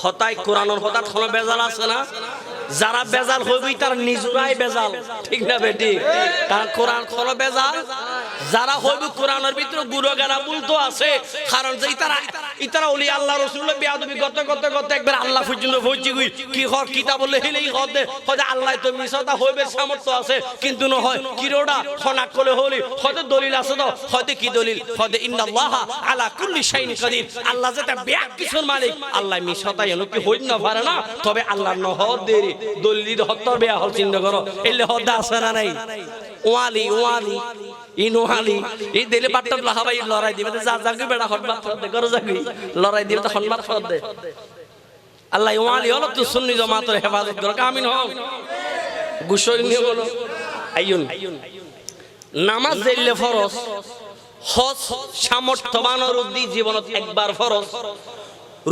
হতাই কোরআনের হঠাৎ কোনো বেজাল আছে না যারা বেজাল হইবই তার নিজরাই বেজাল ঠিক না বেটি কারণ কোরআন কোনো বেজাল যারা হইব কোরআনের ভিতরে গুরুগানা বলতো আছে কারণ যে ইতারা ওলি আল্লাহ রাসূলুল্লাহ বেয়াদবি করতে একবার আল্লাহ পর্যন্ত পৌঁছে গই কি হর কিতাব বলে হেলেই হদে হয়তো আল্লাহ তো মিছাতা হইবে সামর্থ্য আছে কিন্তু ন হয় কিরোডা খনাক করে হলি হয়তো দলিল আছে তো হয়তো কি দলিল হয়তো ইন্নাল্লাহা আলা কুল্লি শাইইন কাদির আল্লাহ যেটা ব্যাক কিছুর মালিক আল্লাহ মিছাতা এনো কি হই না পারে না তবে আল্লাহ নহর দেরি দলিল হত্তর বেয়া হল চিন্তা করো এলে হদ্দা আছে না নাই ওয়ালি ওয়ালি ইনওয়ালি এই দিলে বাট্টা লাহাবাই লড়াই দিবে যা জাগি বেড়া হটবাত দে করো জাগি লড়াই দিবে তো হনবাত ফদ দে আল্লাহ ওয়ালি হলো তো সুন্নি জামাতের হেফাজত করো আমিন হও গুশই নিয়ে বলো আইয়ুন নামাজ দিলে ফরজ হজ সামর্থ্যবানের উদ্দি জীবনত একবার ফরজ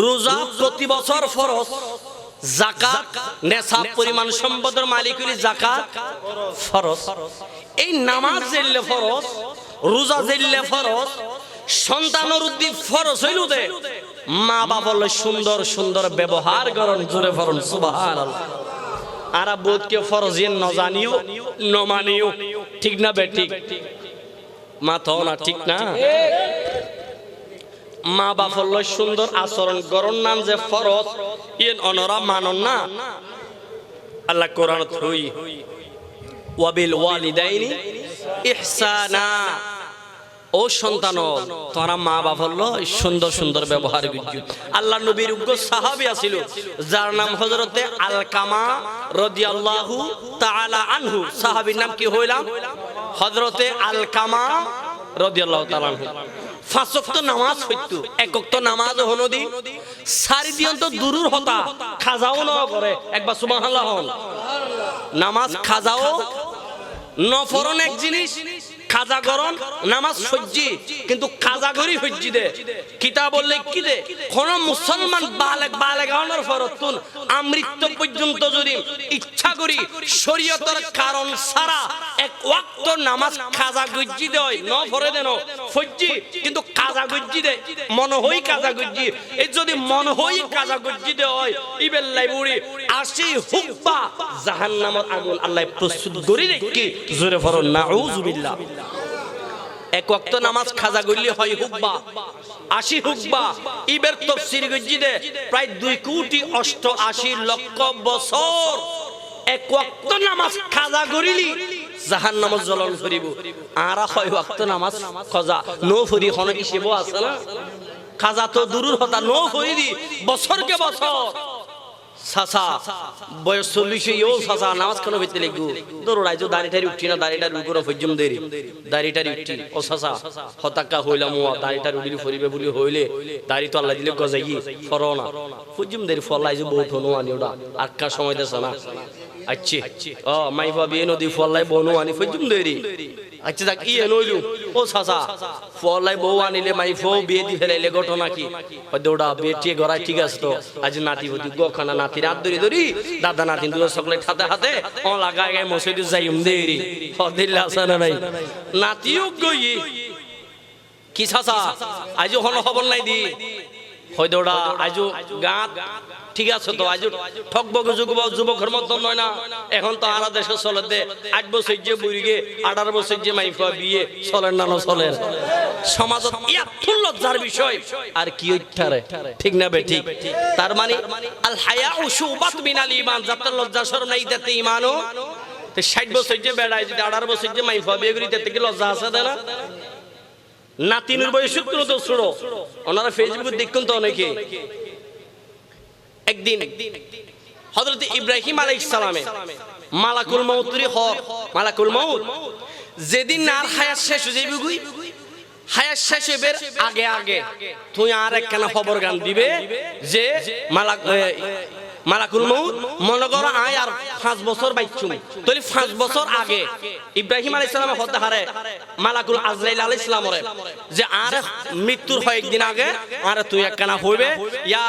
রোজা প্রতি বছর ফরজ যাকাত নেশাব পরিমাণ সম্পদের মালিক হইলে যাকাত ফরজ এই নামাজ দিলে ফরজ রোজা দিলে ফরজ সন্তানের উদ্দি ফরজ হইল দে মা বাবার সুন্দর সুন্দর ব্যবহার করন জোরে ফরন সুবহানাল্লাহ আর বোধকে ফরজিন ন জানিও ন মানিও ঠিক না বে ঠিক মা তো না ঠিক না মা বাবার সুন্দর আচরণ করন নাম যে ফরজ ইন অনরা মানন না আল্লাহ কোরআন থুই ওয়াবিল ওয়ালিদাইনি ইহসানা ও সন্তান তোরা মা বাবার সুন্দর সুন্দর ব্যবহার করছো আল্লাহ নবীর উগ্র সাহাবী আছিল যার নাম হযরতে আলকামা রাদিয়াল্লাহু তাআলা আনহু সাহাবীর নাম কি হইলাম হযরতে আলকামা রাদিয়াল্লাহু তাআলা আনহু পাঁচ ওয়াক্ত নামাজ হইতো এক ওয়াক্ত নামাজ হনদি সারি দিয়ন্ত দুরুর হতা খাজাও ন করে একবার সুবহানাল্লাহ হন নামাজ খাজাও নফরন এক জিনিস খাজা গরন নামাজ সজ্জি কিন্তু খাজা গরি হজ্জি দে কিতাব বললে কি দে কোন মুসলমান বালেগ বালেগানোর ফরতুন আমৃত্যু পর্যন্ত যদি ইচ্ছা করি শরীয়তের কারণ ছাড়া এক ওয়াক্ত নামাজ খাজা গজ্জি দেয় ন ফরে দেন ফজ্জি কিন্তু খাজা গজ্জি দে মন হই খাজা গজ্জি এই যদি মন হই খাজা গজ্জি দে হয় ইবেল্লাই বুড়ি আসি হুব্বা জাহান্নামের আগুন আল্লাহ প্রস্তুত করি রেখি জোরে ফরন নাউযুবিল্লাহ এক ওয়াক্ত নামাজ খাজা গইলে হয় হুব্বা 80 হুব্বা ইবের তাফসীর গজ্জিদে প্রায় 2 কোটি 88 লক্ষ বছর এক ওয়াক্ত নামাজ খাজা গরিলি জাহান্নামে জ্বলন করিব আর হয় ওয়াক্ত নামাজ খাজা নো ফরি হন হিসেব আছে না খাজা তো দূরুর হতা নো ফরি দি বছরকে বছর সাসা বয়স 40 ইও সাসা নামাজ কেন হইতে লাগু দৌড়াই যে দাড়িটারি উঠি না দাড়িটার উপর ফজম দেরি দাড়িটারি উঠি ও সাসা হতাকা হইলাম ও দাড়িটার উড়ি ফরিবে বলি হইলে দাড়ি তো আল্লাহ দিলে গজাই ফরনা ফজম দেরি ফলাই যে বহুত হনো আনি ওটা আটকা সময় দেছ না আচ্ছা ও মাইফা বিয়ে নদী ফলাই বনো আনি ফজম দেরি আচ্ছা দেখ ই নইলু ও সাসা ফলাই বউ আনিলে মাইফো বিয়ে দি ফেলাইলে ঘটনা কি দৌড়া বেটিয়ে গড়াই ঠিক আছে তো আজ নাতি হতি গখানা নাতি রাত ধরি ধরি দাদা নাতি দুটো চকলেট হাতে হাতে ও লাগায় গায়ে মসজিদে যাইম দেরি ফদিল্লা সানা নাই নাতিও গই কি সাসা আজ হন খবর নাই দি হয় দৌড়া আজ গাত ঠিক আছে তো আজ ঠকবগ যুবকের মত নয় না এখন তো আরা দেশে চলে দে 8 বছর যে বুড়িগে 18 বছর যে মাইফা বিয়ে চলেন না চলে সমাজত এত লজ্জার বিষয় আর কি হইতারে ঠিক না বে ঠিক তার মানে আল হায়া শুবাত মিনাল ঈমান যত লজ্জা শরম নাই তাতে ঈমানও তে 60 বছর যে বেড়ায় যদি 18 বছর যে মাইফা বিয়ে করি তাতে কি লজ্জা আছে না নাতিনের বয়স তো ছোট ওনারা ফেসবুকে দেখুন তো অনেকে একদিন হযরত ইব্রাহিম আলাইহিস সালামে মালাকুল মউতের মালাকুল মউত যেদিন আর হায়াত শেষ হয়ে যাবে গুই হায়াত শেষ হইবার আগে আগে তুই আর একখানা খবর গান দিবে যে মালাকুল মউত মনে করো আয় আর 5 বছর বাইচুম তাহলে 5 বছর আগে ইব্রাহিম আলাইহিস সালাম হতে হারে মালাকুল আজরাইল আলাইহিস সালামরে যে আর মৃত্যুর হয় একদিন আগে আর তুই একখানা হইবে ইয়া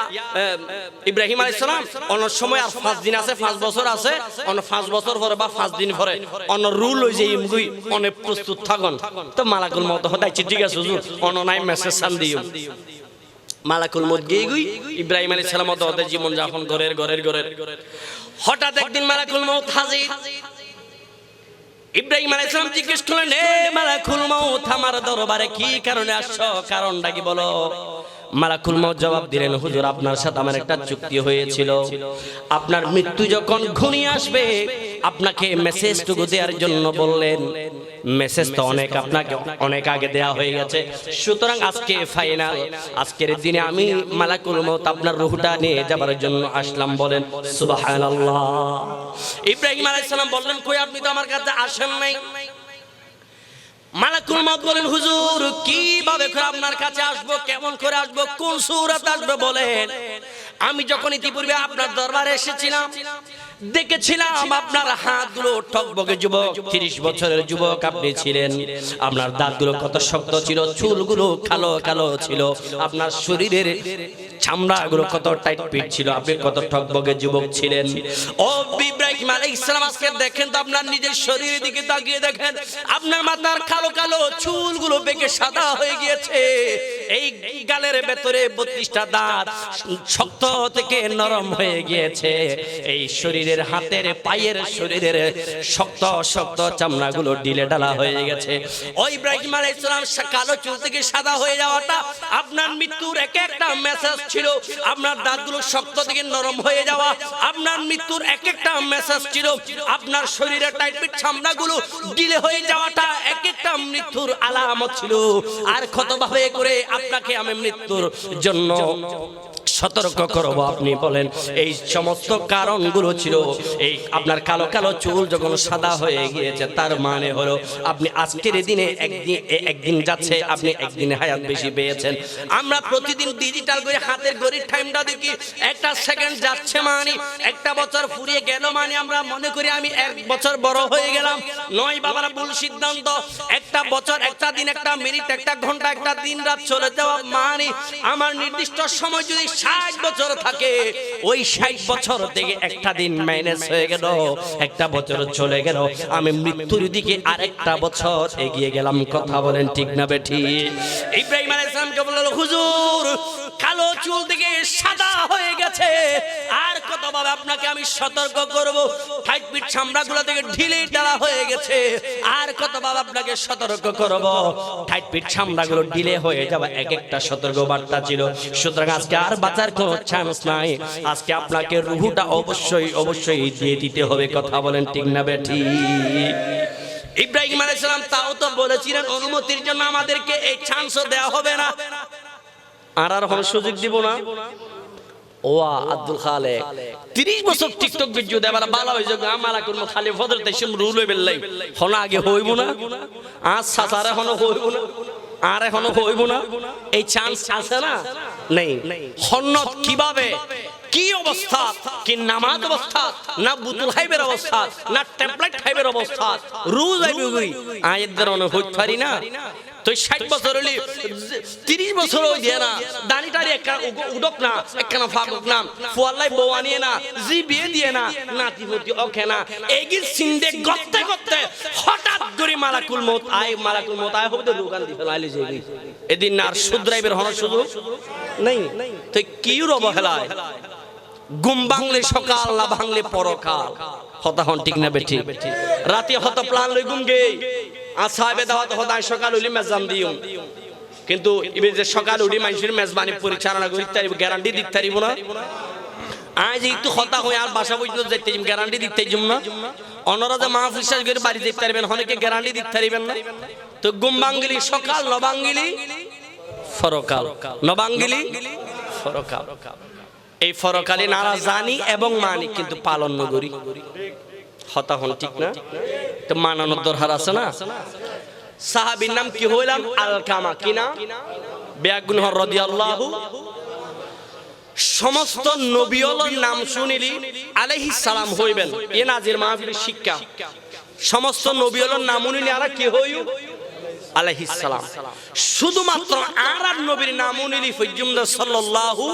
ইব্রাহিম আলাইহিস সালাম অন্য সময় আর 5 দিন আছে 5 বছর আছে অন্য 5 বছর পরে বা 5 দিন পরে অন্য রুল হই যে ইমগুই অনেক প্রস্তুত থাকুন তো মালাকুল মউত হদাইছে ঠিক আছে হুজুর অন্য নাই মেসেজ সান দিও মালাকুল মউত গই ইব্রাহিম আলাইহিস সালাম ওদের জীবন যাপন ঘরের হঠাৎ একদিন মালাকুল মউত হাজির ইব্রাহিম আলাইহিস সালাম জিজ্ঞেস করলেন এ মালাকুল মউত আমার দরবারে কি কারণে আসছো কারণটা কি বলো মালাকুল মউত জবাব দিলেন হুজুর আপনার সাথে আমার একটা চুক্তি হয়েছিল আপনার মৃত্যু যখন ঘনিয়ে আসবে আপনাকে মেসেজটুকু দেওয়ার জন্য বললেন মেসেজ তো অনেক আপনাকে অনেক আগে দেয়া হয়ে গেছে। সুতরাং আজকে ফাইনাল, আজকের দিনে আমি মালাকুল মউত আপনার রূহটা নিয়ে যাবার জন্য আসলাম। বলেন সুবহানাল্লাহ। ইব্রাহিম আলাইহিস সালাম বললেন, কই আপনি তো আমার কাছে আসেন নাই। মালাকুল মউত বলেন, হুজুর কিভাবে করে আপনার কাছে আসবো, কেমন করে আসবো, কোন সূরাতে আসবো বলেন। আমি যখন ইতিপূর্বে আপনার দরবারে এসেছিলাম, দেখেছিলাম আপনার হাতগুলো টকবকে যুবক, 30 বছরের যুবক আপনি ছিলেন। আপনার দাঁতগুলো কত শক্ত ছিল, চুলগুলো কালো কালো ছিল, আপনার শরীরের চামড়াগুলো কত টাইট ফিট ছিল, আপনি কত টকবকে যুবক ছিলেন। ও ইব্রাহিম আলাইহিস সালাম, আজকে দেখেন তো আপনার নিজের শরীরের দিকে তাকিয়ে দেখেন, আপনার মাথার কালো কালো চুলগুলো বেঁকে সাদা হয়ে গিয়েছে। এই গালের ভেতরে 32টা দাঁত শক্ত থেকে নরম হয়ে গিয়েছে। এই শরীরের হাতের পায়ের শরীরের শক্ত শক্ত চামড়াগুলো ঢিলে ঢালা হয়ে গেছে। ও ইব্রাহিম আলাইহিস সালাম, কালো চুল থেকে সাদা হয়ে যাওয়াটা আপনার মৃত্যুর এক একটা মেসেজ ছিল। আপনার দাঁতগুলো শক্ত থেকে নরম হয়ে যাওয়া আপনার মৃত্যুর এক একটা মেসেজ ছিল। আপনার শরীরের টাইটফিট চামড়াগুলো ঢিলে হয়ে যাওয়াটা এক একটা মৃত্যুর আলামত ছিল। আর কতভাবে করে আপনাকে আমি মৃত্যুর জন্য সতর্ক করব, আপনি বলেন। এই সমস্ত কারণগুলো ছিল। এই আপনার কালো কালো চুল যখন সাদা হয়ে গিয়েছে, তার মানে হলো আপনি আজকের দিনে একদিন যাচ্ছে, আপনি একদিন হায়াত বেশি পেয়েছেন। আমরা প্রতিদিন ডিজিটাল করে হাতের ঘড়ির টাইমটা দেখি, একটা সেকেন্ড যাচ্ছে মানে একটা বছর ফুরিয়ে গেল মানে আমরা মনে করি আমি 1 বছর বড় হয়ে গেলাম। নয় বাবারা, ভুল সিদ্ধান্ত। একটা বছর, একটা দিন, একটা মিনিট, একটা ঘন্টা, একটা দিন রাত চলে যাওয়া মানে আমার নির্দিষ্ট সময় যদি 60 বছর থাকে, ওই 60 বছর থেকে একটা দিন মাইনাস হয়ে গেল, একটা বছর চলে গেল, আমি মৃত্যুর দিকে আরেকটা বছর এগিয়ে গেলাম। কথা বলেন ঠিক না বেঠিক? ইব্রাহিম আলাইহিস সালামকে বলল, হুজুর কালো চুল থেকে সাদা হয়ে গেছে, আর কতভাবে আপনাকে আমি সতর্ক করব। টাইটফিট চামড়াগুলো থেকে ঢিলে ঢালা হয়ে গেছে, আর কতভাবে আপনাকে সতর্ক করব। টাইটফিট চামড়াগুলো ঢিলে হয়ে যাওয়া এক একটা সতর্ক বার্তা ছিল। সুতরাং আজকে আর বাঁচার কোনো চান্স নাই। আজকে আপনাকে রূহটা অবশ্যই অবশ্যই দিয়ে দিতে হবে। কথা বলেন ঠিক না বেঠিক? ইব্রাহিম আলাইহিস সালাম তাও তো বলেছিলেন, অনুমতির জন্য আমাদেরকে এই চান্সও দেওয়া হবে না, আর কোনো সুযোগ দিব না। ওয়া আব্দুল খালেক 30 বছর টিকটক ভিডিও দেবার ভালো হইছে। আমালাকুল খালি ফদরত শিম রুল বেল্লাই হন আগে হইব না, আজ সাসারে হন হইব না, আর এখনো হইব না। এই চান্স আছে না? নেই। হন্নত কিভাবে, কি অবস্থা, কি নামাজ অবস্থা, না বুতুল হাইবের অবস্থা, না ট্যাবলেট হাইবের অবস্থা, রোজ আইবে গই আয়ের অনেক হইতে পারি না। তো 60 বছর হলি 30 বছর হই দিয়ে না, দানিটারি একটা উডক না, একখানা ফাগুক নাম ফুয়াল্লাই বউ আনিয়ে না, জি বিয়ে দিয়ে না, নাতি পুতি ওকে না, এগির সিন্দে গত্তে গত্তে হঠাৎ করে মালাকুল মউত আয় হবে দোকান দি ফেলাইলে যে এদিন আর শুধরাইবের হন শুধু নেই। তো কি অবহেলায় ঘুম ভাঙলে সকাল, না ভাঙলে পরকাল। হতা হন ঠিক না বেঠিক? রাতে হত প্লান লই ঘুম গে আসাবে দাওয়াত হদায় সকাল হইলে মেজাম দিও, কিন্তু ইবে যে সকাল উঠি মানুষের মেজবানি পরিচালনা করতে পারিব, গ্যারান্টি দিতে পারিব না। আজ একটু হতা হয়ে আর বাসা পর্যন্ত যাইতে গ্যারান্টি দিতে যাম না। অনরাজা মাহফিল শেষ করে বাড়ি যেতে পারবেন, অনেকে গ্যারান্টি দিতে পারিবেন না। তো ঘুম ভাঙলি সকাল, নবাঙ্গিলি ফরকাল, নবাঙ্গিলি ফরকাল। এই ফরকালি নারা জানি এবং মানি, কিন্তু পালন নগরী। হতা হন ঠিক না? তো মানানোর দরকার আছে না? সাহাবীর নাম কি হইলাম? আলকামা। কি নাম? বিআগুনহ রাদিয়াল্লাহু। সমস্ত নবীওয়ালার নাম শুনিলি আলাইহিস সালাম হইবেন। এ নাজির মাহফিলের শিক্ষা। সমস্ত নবীওয়ালার নাম শুনিলি আর কি হইউ? আলাইহিস সালাম। শুধুমাত্র আর নবীর নাম শুনিলি ফজুমদা সাল্লাল্লাহু।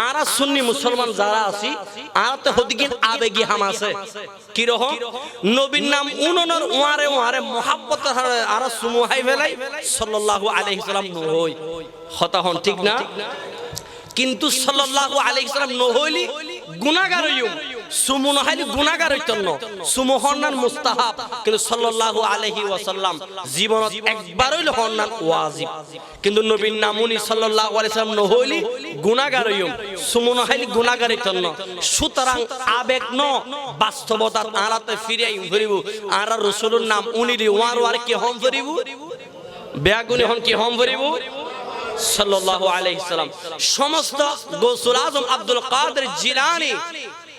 আর সুন্নি মুসলমান যারা আছি আর তো হদিকিন আবেগী হাম আছে। কি রকম? নবীর নাম উননর ওয়ারে ওয়ারে মোহাব্বত আর সুমুহাই ফেলাই সাল্লাল্লাহু আলাইহি সাল্লাম নহই। হতা হন ঠিক না? কিন্তু সাল্লাল্লাহু আলাইহি সাল্লাম নহইলি গুনাহগার হইম, সুমুন হাইলি গুনাহগারের জন্য সুমু হন্নান মুস্তাহাব কিন্তু সাল্লাল্লাহু আলাইহি ওয়াসাল্লাম জীবনত একবার হইল হন্নান ওয়াজিব কিন্তু নবীর নামুনি সাল্লাল্লাহু আলাইহি ওয়াসাল্লাম নহইলি গুনাহগার হইম সুমুন হাইলি গুনাহগারের জন্য সুতরাং আবেগ ন বাস্তবতা আরাতে ফিরে আইম করিব আর রাসূলুর নাম উনিলি ওয়ার কি হম করিব বেয়াগুনি হন কি হম করিব সাল্লাল্লাহু আলাইহি সাল্লাম সমস্ত গৌসুল আজম আব্দুল কাদের জিলানী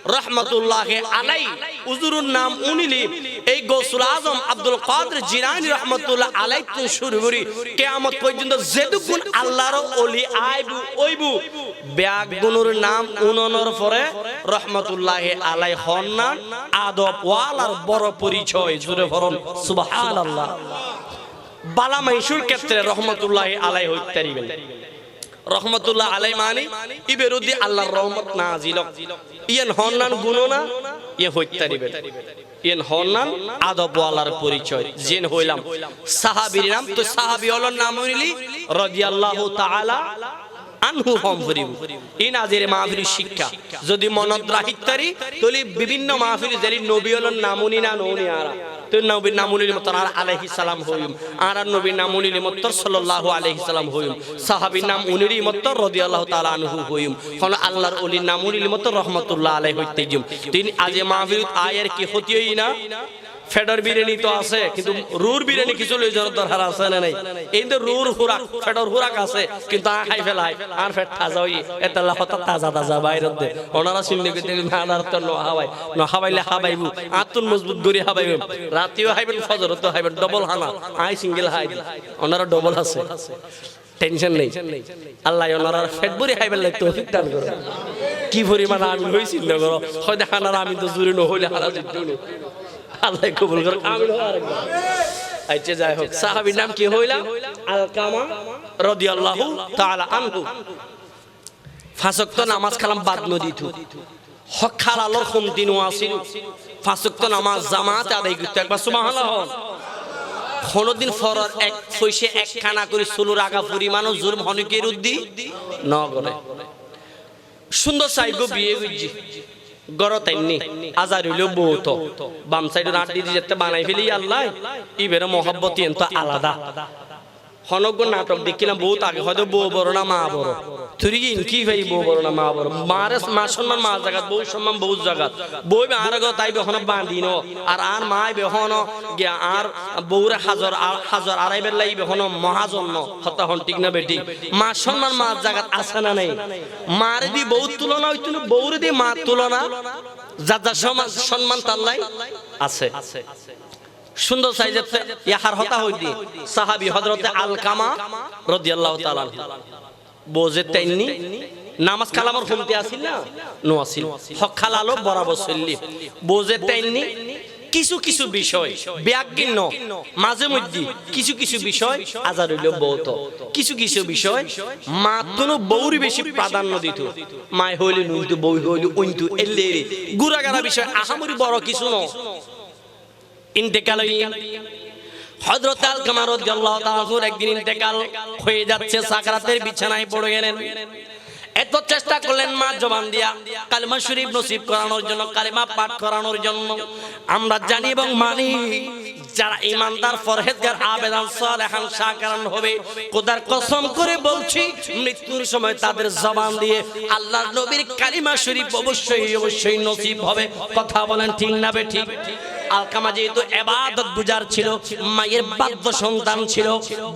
রহমাতুল্লাহি আলাইহি হুজুরের নাম উনিলি এই গৌসুল আজম আব্দুল কাদের জিলানী রহমাতুল্লাহ আলাইহি থেকে শুরু করি কিয়ামত পর্যন্ত যেটুকুন আল্লাহর ওলি আইবু ওইবু বেয়াগুনুর নাম উনানোর পরে রহমাতুল্লাহি আলাইহি হন্নান আদব ওয়ালার বড় পরিচয় জুড়ে ভরণ সুবহানাল্লাহ বালা মাইশুর ক্ষেত্রে রহমতুল্লাহি আলাইহি হইতারিবেন রহমতুল্লাহ আলাইহি মানে ইবেরুদি আল্লাহর রহমত নাজিল ইয়ান হন্নান গুণনা ইয়ে হইতারিবেন ইয়ান হন্নান আদব ওয়ালার পরিচয় জেন হইলাম সাহাবীর নাম তো সাহাবী হলোর নাম হইলি রাদিয়াল্লাহু তাআলা আনহু হম ফরিব ইন আজের মাহফিল শিক্ষা যদি মনত রাখিতারি তলি বিভিন্ন মাহফিল যেলি নবী হলোর নামুনি না নউনি আরা তো নবীর নামুনির মত আর আলাইহিস সালাম হইম আর নবীর নামুনির মত সাল্লাল্লাহু আলাইহি সাল্লাম হইম সাহাবীর নাম উনির মত রাদিয়াল্লাহু তাআলা আনহু হইম কোন আল্লাহর ওলির নামুনির মত রহমাতুল্লাহ আলাইহি হইতেজুম তিন আজে মাহফিল আয়ের কি ক্ষতি হই না ফেডার বিরিয়ানি তো আছে কিন্তু রুর বিরিয়ানি কিছু লই জরুর দরকার আছে না নাই এই তো রুর হুরাক ফেডার হুরাক আছে কিন্তু আ খাই ফেলাই আর ফেট তাজা হই এতলা হতা তাজা তাজা বাইরে দে ওনারা শুনলে কইতে নানার তো ন হাবাইলে হাবাইবু আতুন মজবুত গরি হাবাইবু রাতিও হাইবেন ফজর তো হাইবেন ডবল হানা আই সিঙ্গেল হাই ওনারা ডবল আছে টেনশন নেই আল্লাহ ওনারা ফেট বরি হাইবেন লাই তৌফিক দান করো কি পরিমাণ আমি হইছিল না করো হয় হানার আমি তো জুরি ন হইলে হারা জিতু আল্লাহ কবুল করুক আমিন আরেকবার আচ্ছা যাই হোক সাহাবীর নাম কি হইলা আলকামা রাদিয়াল্লাহু তাআলা আনহু পাঁচ ওয়াক্ত নামাজ কালাম বাদ নদিতু হক খালালর কন্টিনিউ আছিল পাঁচ ওয়াক্ত নামাজ জামাতে আদায় করতে একবার সুবহানাল্লাহ কোনদিন ফরজ এক পয়সা এক খানা করে সুলুর আগা পরিমাণও জুরম হনিকের উদ্দি ন করে সুন্দর সাইগো বিয়ে গজি গরতাইনি আজার হইলো বহুত বাম সাইডে রাত দিয়ে যেতে বানাই ফেলি আল্লাহ ইবের মহব্বতি এত আলাদা হনগ্য নাটক দেখিলাম বহুত আগে হয়তো বউ বড় না মা বড় তুই কি ভাই বউ বড় না মা বড় মারে মা সম্মান মা জায়গা বউ সম্মান বহু জায়গা বই আর তাই বেহন বাঁধিন আর মায় বেহন গিয়া আর বউরে হাজার হাজার আড়াই বেলাই বেহন মহাজন্য হতা হন ঠিক না বেটি মা সম্মান মা জায়গা আছে না নাই মারে দি বউ তুলনা হইতো বউরে দি মা তুলনা যার যার সম্মান তাল্লাই আছে সুন্দর সাইজের ইয়ার হতা হইদি সাহাবী হযরত আলকামা রাদিয়াল্লাহু তাআলা বোঝে তাইনি নামাজ কালামর হুমতে আসিল না নো আসিল হক খালালো বরাবর চললি বোঝে তাইনি কিছু কিছু বিষয় ব্যাগিন্ন মাঝে মধ্যে কিছু কিছু বিষয় আজার হইল বহুত কিছু কিছু বিষয় মাতনো বউরি বেশি প্রাধান্য দিত মায় হইলে নুইতো বউ হইলে উইন্তু এল্লেরে গুরাগারা বিষয় আহামরি বড় কিছু ন ইন্তেকাল হযরত আলকামা রাদিয়াল্লাহু তাআলা একদিন ইন্তেকাল হয়ে যাচ্ছে সাকরাতের বিছানায় পড়ে গেলেন এত চেষ্টা করলেন মা জবান দিয়া কালেমা শরীফ নসিব করানোর জন্য কালেমা পাঠ করানোর জন্য আমরা জানি এবং মানি যারা ঈমানদার ফরহেজগার আবেদান সালেহান শাকিরান হবে খোদার কসম করে বলছি মৃত্যুর সময় তাদের জবান দিয়ে আল্লাহর নবীর কালিমা শরীফ অবশ্যই অবশ্যই নসিব হবে কথা বলেন ঠিক না বে ঠিক আলকামা যেহেতু ইবাদত গুজার ছিল মায়ের বাধ্য সন্তান ছিল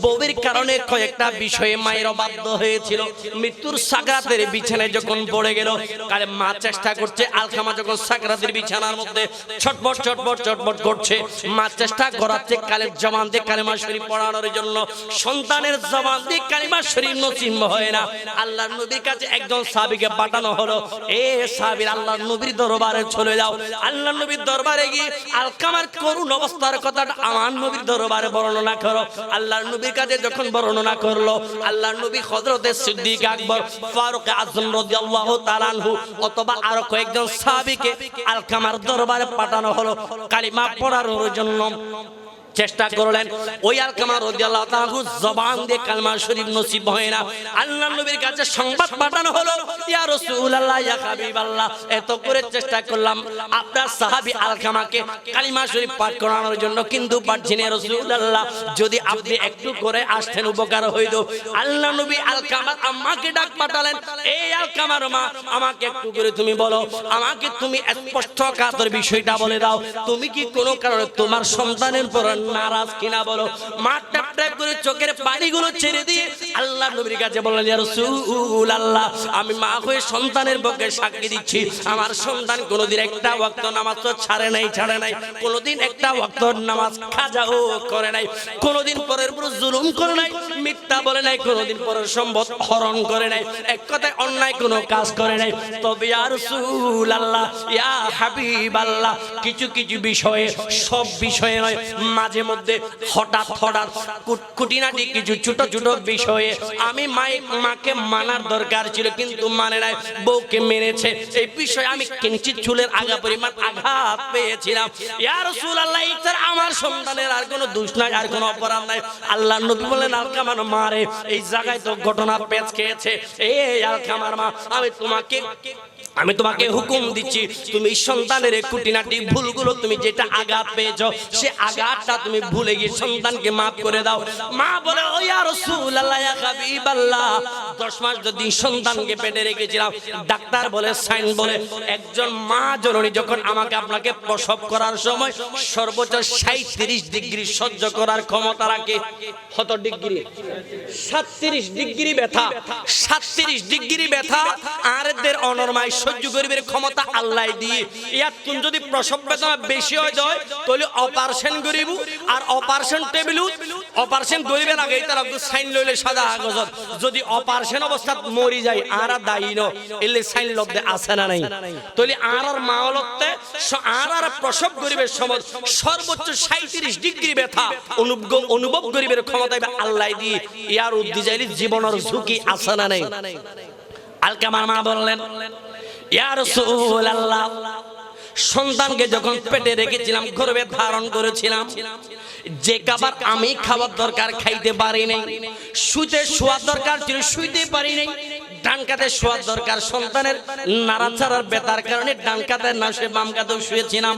বউয়ের কারণে কয়েকটা বিষয়ে মায়ের বাধ্য হয়েছিল মৃত্যুর সাকরাতের বিছানায় যখন পড়ে গেল কালে মা চেষ্টা করছে আলকামা যখন সাকরাতের বিছানার মধ্যে ছটফট ছটফট ছটফট করছে মা চেষ্টা করাচ্ছে কালের জবান দিয়ে কালেমা শরীফ পড়ানোর জন্য সন্তানের জবান দিয়ে কালেমা শরীফ নসিব হয় না আল্লাহর নবীর কাছে একজন সাহাবীকে পাঠানো হলো এ সাহাবী আল্লাহর নবীর দরবারে চলে যাও আল্লাহর নবীর দরবারে গিয়ে আলকামার করুণ অবস্থার কথাটা আমার নবীর দরবারে বর্ণনা করো আল্লাহর নবীর কাছে যখন বর্ণনা করলো আল্লাহর নবী হযরতে সিদ্দিক আকবর ফারুক আযম রাদিয়াল্লাহু তাআলা আনহু অথবা আরো কয়েকজন সাহাবীকে আলকামার দরবারে পাঠানো হলো কালিমা পড়ানোর জন্য চেষ্টা করলেন, ওই আলকামা রাদিয়াল্লাহু তাআলা জবান দিয়ে কালমা শরীফ নসিব হয় না। আল্লাহর নবীর কাছে সংবাদ পাঠানো হলো, ইয়া রাসূলুল্লাহ ইয়া হাবিবাল্লাহ, এত করে চেষ্টা করলাম আপনার সাহাবী আলকামাকে কালিমা শরীফ পাঠ করানোর জন্য, কিন্তু পারছি না রাসূলুল্লাহ, যদি আপনি একটু করে আসতেন উপকার হইতো। আল্লাহ নবী আলকামার আম্মাকে ডাক পাঠালেন, এই আলকামার মা, আমাকে একটু করে তুমি বলো, আমাকে তুমি স্পষ্ট কাতর বিষয়টা বলে দাও, তুমি কি কোনো কারণে তোমার সন্তানের পর নারাজ কিনা বলো। মা ট্যাপ ট্যাপ করে চোখের পানিগুলো ছেড়ে দিয়ে আল্লাহ নবীর কাছে বললেন, ইয়া রাসূলুল্লাহ, আমি মা হয়ে সন্তানের পক্ষে সাক্ষী দিচ্ছি, আমার সন্তান কোনোদিন একটা ওয়াক্ত নামাজ তো ছাড়ে নাই, কোনোদিন একটা ওয়াক্ত নামাজ কাজাও করে নাই, কোনোদিন পরের উপর জুলুম করে নাই, মিথ্যা বলে নাই, কোনোদিন পরের সম্পদ হরণ করে নাই, এক কথায় অন্যায় কোনো কাজ করে নাই। তবে ইয়া রাসূলুল্লাহ, ইয়া হাবিবাল্লাহ, কিছু কিছু বিষয়ে, সব বিষয়ে নয়, মাঝে মধ্যে হঠাৎ হঠাৎ খুঁটিনাটি কিছু ছোট ছোট বিষয়ে আমি মাকে মানার দরকার ছিল, কিন্তু মানে নাই, বউকে মেনেছে, এই বিষয়ে আমি কিঞ্চিত চুলের আগা পরিমাণ আঘাত পেয়েছিলাম। ইয়া রাসূলুল্লাহ, এছাড়া আমার সন্তানের আর কোনো দোষ নাই, আর কোনো অপরাধ নাই। আল্লাহ নবী বলেন, আলকামার মারে, এই জায়গায় তো ঘটনা পেঁচ খেয়েছে। এই আলকামার মা, আমি তোমাকে হুকুম দিচ্ছি, তুমি সন্তানের খুঁটিনাটি ভুলগুলো, তুমি যেটা আঘাত পেয়েছো, সে আঘাতটা তুমি ভুলে গিয়ে সন্তানকে মাফ করে দাও। মা বলে, ও ইয়া রাসূলুল্লাহ ইয়া হাবিবাল্লাহ, 10 মাস যদি সন্তানকে পেটে রেখেছিলাম, ডাক্তার বলে, সাইন বলে, একজন মা জননী যখন আমাকে আপনাকে প্রসব করার সময় সর্বোচ্চ 37 ডিগ্রি সহ্য করার ক্ষমতা রাখে। কত ডিগ্রি? 37 ডিগ্রি ব্যথা, 37 ডিগ্রি ব্যথা আর এদের অনরমাই সহ্য করিবার ক্ষমতা আল্লাহ দিয়ে। ইয়াত কোন যদি প্রসব বেদনা বেশি হয়ে যায়, তাহলে অপারেশন করিব, আর অপারেশন টেবিল অপারেশন করিবার আগে তার সাইন লইলে সাদা কাগজত, যদি অপারেশন অবস্থাত মরি যায় আর দায়ী ন, এলে সাইন লব্ধে আছে না নাই, তাহলে আর মাওলতে আর প্রসব করিবার সময় সর্বোচ্চ 37 ডিগ্রি ব্যথা অনুভব করিবার ক্ষমতা আল্লাহ দিয়ে। ইয়ার উদ্দিজাইলি জীবনের ঝুঁকি আছে না নাই? আলকামার মা বললেন, ইয়া রাসূলুল্লাহ, সন্তানকে যখন পেটে রেখেছিলাম, গর্ভে ধারণ করেছিলাম, যে খাবার আমি খাবার দরকার খাইতে পারি নাই, শুইতে শোয়ার দরকার ছিল শুইতে পারি নাই, ডান কাতে শোয়ার দরকার, সন্তানের নাড়াচাড়ার ব্যথার কারণে ডান কাতে না শুয়ে বাম কাতেও শুয়েছিলাম,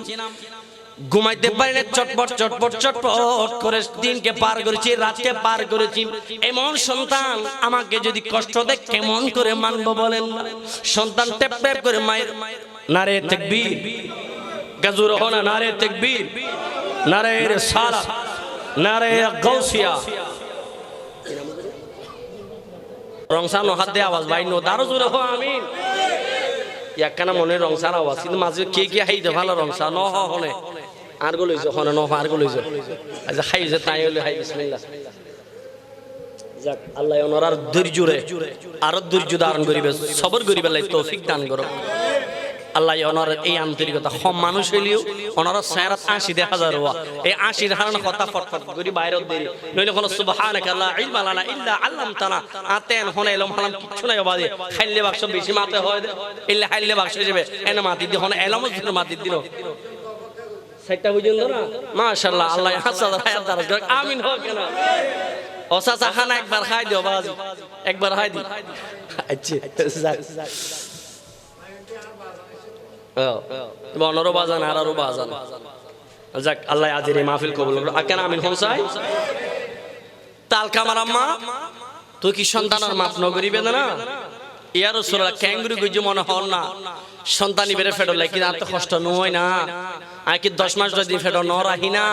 ঘুমাইতে পারি না, চটপট চটপট চটপট করে দিনকে পার করেছি, রাতকে পার করেছি। এমন সন্তান আমাকে যদি কষ্ট দেয়, কেমন করে মানবো বলেন? সন্তান টেপ টেপ করে মায়ের নারে তাকবীর, গাজুর হনা নারে তাকবীর, নারে রিসালাত, নারে গাউসিয়া, রংসানো হাত দিয়ে আওয়াজ বাইনো, দারো জোরে হো আমিন। একখানা মনে রংসার আওয়াজ, কিন্তু মাঝে কে কে হাইতে ভালো রংসা ন হনে আর গলইছো হনে ন আর গলইছো, আচ্ছা খাইছে তাই হলে হাই বিসমিল্লাহ। যাক, আল্লাহ ওনার ধৈর্যরে আরো ধৈর্য ধারণ করিবে, সবর করিবে লাই তৌফিক দান করো। আল্লাহ ওনার এই আন্তরিকতা, কম মানুষ হইলেও ওনার চেহারা 80,000 হওয়া, এই 80 হারানো কথা ফটফট করি বাইরে দেরি নইলে কোনো সুবহানাকা লা ইলমা লানা ইল্লা আল্লামতানা, আতেন হনে এলম হালাম কিছু নাই বাদে, খাইলে বাক্স বেশি মাতে হয় ইল্লা খাইলে বাক্স হিসেবে এনে মাতি দি হনে এলম দিন মাতি দিল সেটা বুঝুন না। মাশাআল্লাহ, আল্লাহ হাসাদ হায়াত দারাজ করুক, আমিন হোক না। ওসাসা খানা একবার খাই দিও বাজি, একবার খাই দি। আচ্ছা অনরও বাজান আরও বাজান। যাক, আল্লাহ আজির এই মাহফিল কবুল করুন। আকেন আমিন হোসাই। তালকামার আম্মা, তুই কি সন্তানের মাপ নগরিবে না? ইয়া রাসূলুল্লাহ, ক্যাঙ্গুরি গুজি মনে হন না, সন্তানি বেড়ে ফেডো লাগি না, তো কষ্ট নয় না, আর কি 10 মাস যদি ফেডো ন রাহি না,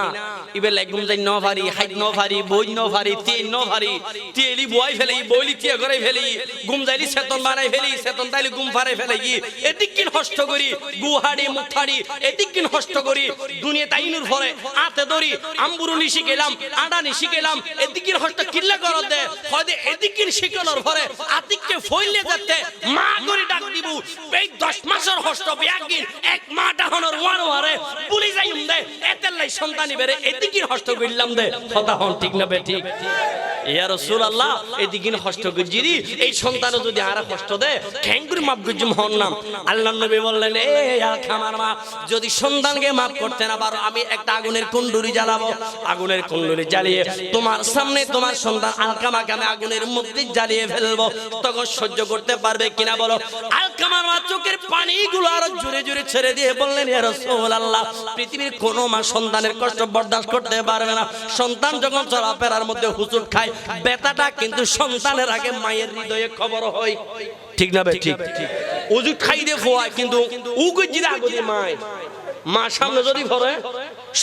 ইবে লাগুম যাই ন ভারি, হাইট ন ভারি, বই ন ভারি, তেল ন ভারি, তেলি বই ফেলি, বইলি তিয়া করে ফেলি, গুম যাইলি সেতন বানাই ফেলি, সেতন তাইলি গুম ফারে ফেলে গি, এদিক কিন হষ্ট করি, গুহাড়ি মুখাড়ি এদিক কিন হষ্ট করি, দুনিয়া তাইনুর ফরে আতে দড়ি, আম্বুরু নিশি গেলাম, আডা নিশি গেলাম, এদিক কিন হষ্ট কিল্লা করত দে, হয়তো এদিক কিন শিকনোর ফরে আতিককে ফইলে যাতে মা করি ডাক দিব, এই 10 মাসের হষ্ট বিয়াগিন এক মা ডাহনের ওয়ারে পুলি যাইম দে, এতেলাই সন্তানি বেরে এদিক কিন হষ্ট কইলাম দে, কথা হন ঠিক না বে ঠিক? ইয়া রাসূলুল্লাহ এদিকে কষ্ট গজিরি এই সন্তান যদি আর কষ্ট দেয় ঠ্যাঙ্গুর মাপ গজি মহন নাম আল্লাহর নবী বললেন এ আলকামার মা যদি সন্তানকে মাফ করতে না পারো আমি একটা আগুনের কুণ্ডুরি জ্বালাবো আগুনের কুণ্ডুরি জ্বালিয়ে তোমার সামনে তোমার সন্তান আলকামাকে আমি আগুনের মধ্যে জ্বালিয়ে ফেলবো তখন সহ্য করতে পারবে কিনা বলো আলকামার মা চোখের পানিগুলো আরো জোরে জোরে ছেড়ে দিয়ে বললেন ইয়া রাসূলুল্লাহ পৃথিবীর কোনো মা সন্তানের কষ্ট বরদাস্ত করতে পারবে না সন্তান যখন চলাফেরার মধ্যে হুজুর খায় ব্যথাটা কিন্তু সন্তানের আগে মায়ের হৃদয়ে খবর হয় ঠিক না ভাই ঠিক হুজুর খাই দিয়ে ফোয়ায় কিন্তু উগজিরা আগদি মায় মা সামনে যদি ভরে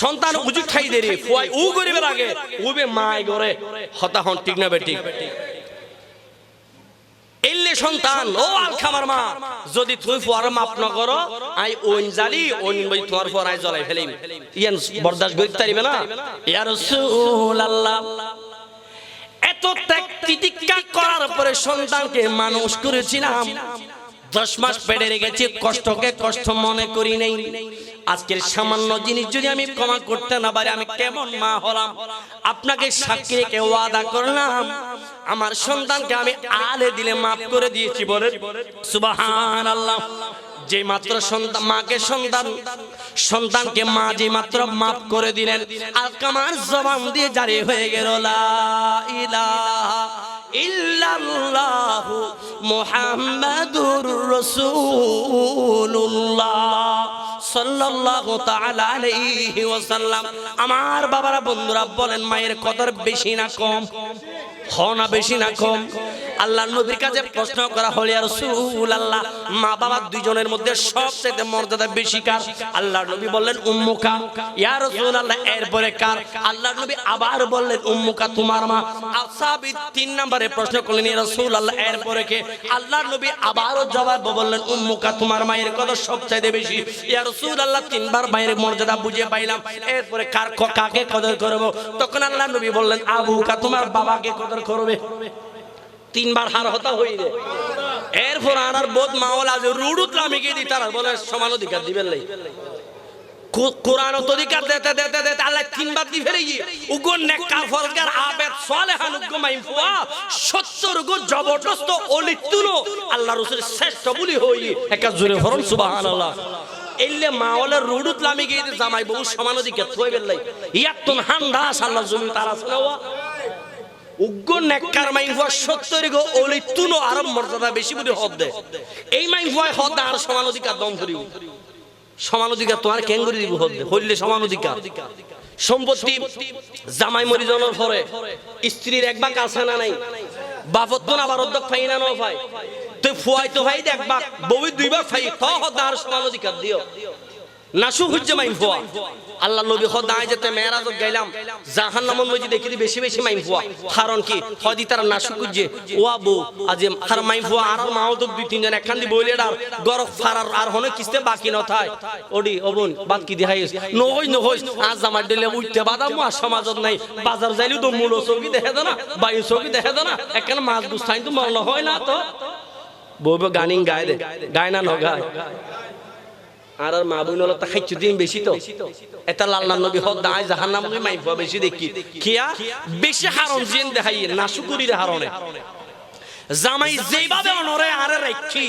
সন্তান উজু খাই দেরি ফোয়াই উ গরিবের আগে উবে মায় গরে হতা হন ঠিক না ভাই ঠিক এলে সন্তান ও আলকামার মা যদি তুই ফোয়ার মাপ না করো আই ওন জালি ওন বই তোমার ফোয়ার আই জ্বলাই ফেলিম ইয়ান বরদাস্ত করতে পারবে না ইয়া রাসূলুল্লাহ এত ত্যাগ তিতিক্ষা করার পরে সন্তানকে মানুষ করেছিলাম 10 মাস পেটে রেখেছি কষ্টকে কষ্ট মনে করি নাই আজকের সামান্য জিনিস যদি আমি ক্ষমা করতে না পারি আমি কেমন মা হলাম আপনাকে সাক্ষী রেখে ওয়াদা করলাম আমার সন্তানকে আমি আলে দিলে মাফ করে দিয়েছি বলে সুবহানাল্লাহ যে মাত্র সন্তান মাকে সন্তানকে মা যে মাত্র মাফ করে দিলেন আলকামার জবান দিয়ে জারি হয়ে গেল লা ইলাহা ইল্লাল্লাহু মুহাম্মাদুর রাসূলুল্লাহ সাল্লাল্লাহু তাআলা আলাইহি ওয়াসাল্লাম আমার বাবারা বন্ধুরা বলেন মায়ের কদর বেশি না কম না বেশি না কম আল্লাহর নবীর কাছে প্রশ্ন করা হলো ইয়া রাসূলুল্লাহ মা বাবা দুইজনের মধ্যে সবচেয়ে মর্যাদা বেশি কার আল্লাহর নবী বললেন উম্মুকা ইয়া রাসূলুল্লাহ এরপরে কার আল্লাহর নবী আবার বললেন উম্মুকা তোমার মা আসহাবী 3 নম্বরে প্রশ্ন করলেন ইয়া রাসূলুল্লাহ এরপরে কে আল্লাহর নবী আবারও জবাব বললেন উম্মুকা তোমার মায়ের কদর সবচেয়ে বেশি ইয়া রাসূলুল্লাহ 3 বার মায়ের মর্যাদা বুঝে পাইলাম এরপরে কাকে কদর করব তখন আল্লাহর নবী বললেন আবুকা তোমার বাবাকে কদর করবে 3 বার হার হতা হইলে এরপর আনার বোধ মাওলা যে রুডুত লামিকে দি তারা বলে সমান অধিকার দিবেন লাই কোরআন অধিকার দিতে দিতে দিতে আল্লাহ 3 বার দি ফেলে গিয়ে উগো নেককার ফরজগার আবেদ সালেহান উগো মাইফুয়া 70 গো জবরদস্ত অলিতুলো আল্লাহ রাসূলের শ্রেষ্ঠ বলি হই একা জোরে ফরন সুবহানাল্লাহ এলে মাওলা রুডুত লামিকে দি জামাই বহু সমান অধিকার থইবেন লাই ইয়াতুন হান্ডা আল্লাহ জমি তারা শুনাওয়া উগ্র নেককার মাইফা 70 গো ওলি তুনো আরব মর্যাদা বেশি বুঝে হদ দে এই মাইফায় হদ আর সমান অধিকার দম করিব সমান অধিকার তোমার কেন করে দিব হদ দে হইলে সমান অধিকার সম্পত্তি জামাই মরি জনের পরে স্ত্রীর এক ভাগ আছে না নাই বাপত তো আবার অর্ধেক পাই না ন ভাই তুই ফুয়াই তো ভাই দেখ ভাগ বউ 2 ভাগ পাই তো হদ আর সমান অধিকার দিও নাসু হুজ্জে মাইন ফুয়া আল্লাহ নবী খোদায় যেতে মেরাজত গেলাম জাহান্নামের মধ্যে দেখি বেশি বেশি মাইন ফুয়া কারণ কি হদি তার নাসু হুজ্জে ও আবু আজ আর মাইন ফুয়া আর মাও তো 2-3 জন একখান দি বইলে আর গরফ ফারার আর হনে কিস্তে বাকি ন থাই ওডি ওবন বাদ কি দেখাইস নহই আজ জামার দিলে উঠতে বাদাম আর সমাজত নাই বাজার যাইলে তো মূল ছবি দেখে দাও না বায়ু ছবি দেখে দাও না একখান মাছ গুছাইন তো মন হয় না তো বউ গানিং গায় দে গায় না ন গায় আর মা বোন হলো তা খাইছু দিন বেশি তো এটা আল্লাহ নবী হদ দাই জাহান্নাম নবী মাইফা বেশি দেখি কিয়া বেশি হারন জিন দেখাই না শুকুরির হারনে জামাই যেভাবে অনরে আরে রাখি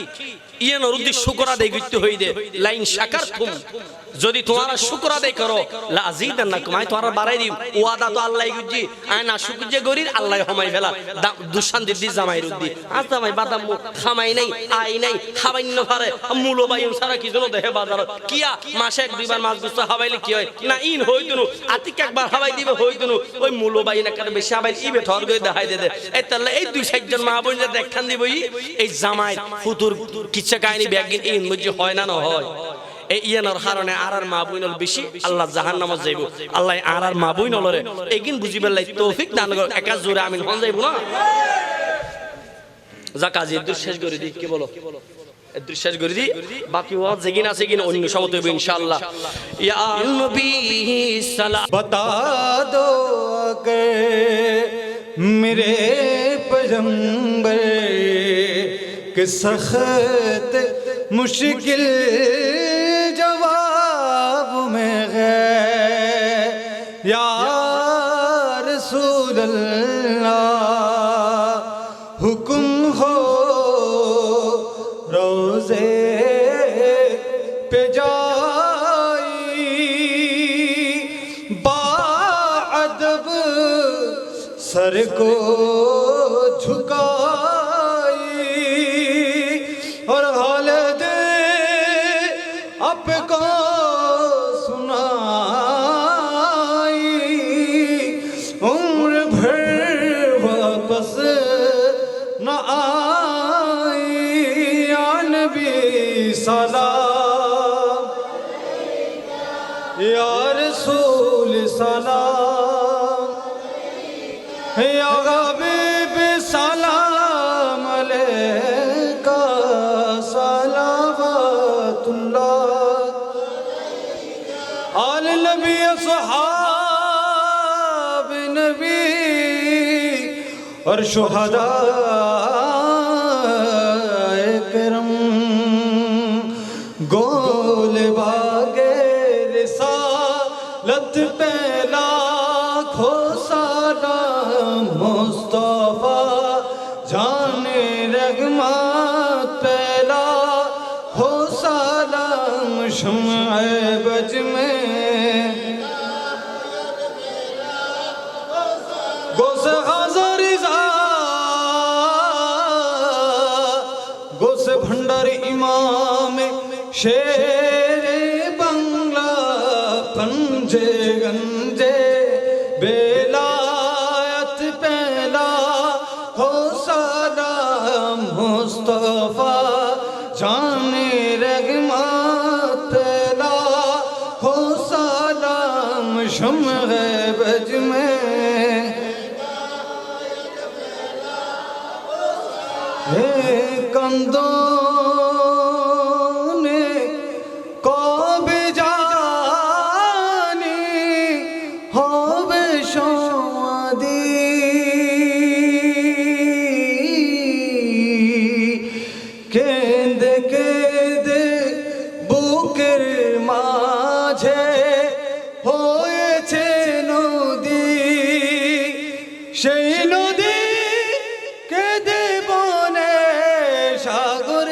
ইয়ে নরুদ্দি শুকর আদায় করতে হই দে লাইন শাকারতুম যদি তোমরা শুকর আদায় করো লা আযীদান্নাকুম আই তোমরা বাড়াই দিম ওয়াদা তো আল্লাহই গুজি আই না শুকর যে গরির আল্লাহ হমাই ফেলা দুশান্তি দি জামাই রুদ্দি আজ জামাই বাদাম খামাই নাই আই নাই খাবাইন না পারে মূলো বাইম সারা কি জন্য দেহে বাজার কিয়া মাসে 1-2 বার মাছ গুস্তা খাবাইলে কি হয় না ইন হইতুনু আতিক একবার খাবাই দিবে হইতুনু ওই মূলো বাইন একটা বেশি খাবাই ইবে থর গই দেখাই দে এই তাহলে এই 2-4 জন মা বোন দেখান দিবই এই জামাই ফুতুর কিচ্ছা কাহিনী ব্যাগিন এই মধ্যে হয় না হয় এই ইয়ানোর কারণে আর মা বুইনল বেশি আল্লাহ জাহান্নামে যাইবো আল্লাহ আর মা বুইনলরে এগিন বুঝিবার লাই তৌফিক দান করো একা জোরে আমিন হন যাইবো না জাকাজি দুঃশেষ করে দি কি বলো দুঃশেষ করে দি বাকি ওয়াজ যেগিন আছে কিনা অন্য সময় হবে ইনশাআল্লাহ ইয়া নবী সালাম बता दो अगर मेरे पैगंबर के सख्त मुश्किल जवाब में है या रसूल अल्लाह हुक्म हो रोज़े पे जाई बाअदब सर को झुकाई और हाल दे आपको सुनाई उम्र भर वापस न आई या नबी सलाम या रसूल सलाम या हबीब सलाम अलैका सलावतुल्लाह आल नबी अस्हाब नबी और शुहदा करम गोल बागे रिसालत पे लाखों सलाम मुस्तफा जाने रहमत पे लाखों सलाम शम्अ बज में गोस हज़ारिज़ा गोस भंडार इमाम शेर बंगला पंजे गंजे बेलायत पहला हो सलाम मुस्तफा जाने रहमत पहला हो सलाम शम्अ बज में कंदों ने कौबे जानी होबे शोदी केंदे केंदे बुकेर माझे হয়েছে নদী সেই নদী কেঁদে বনে সাগর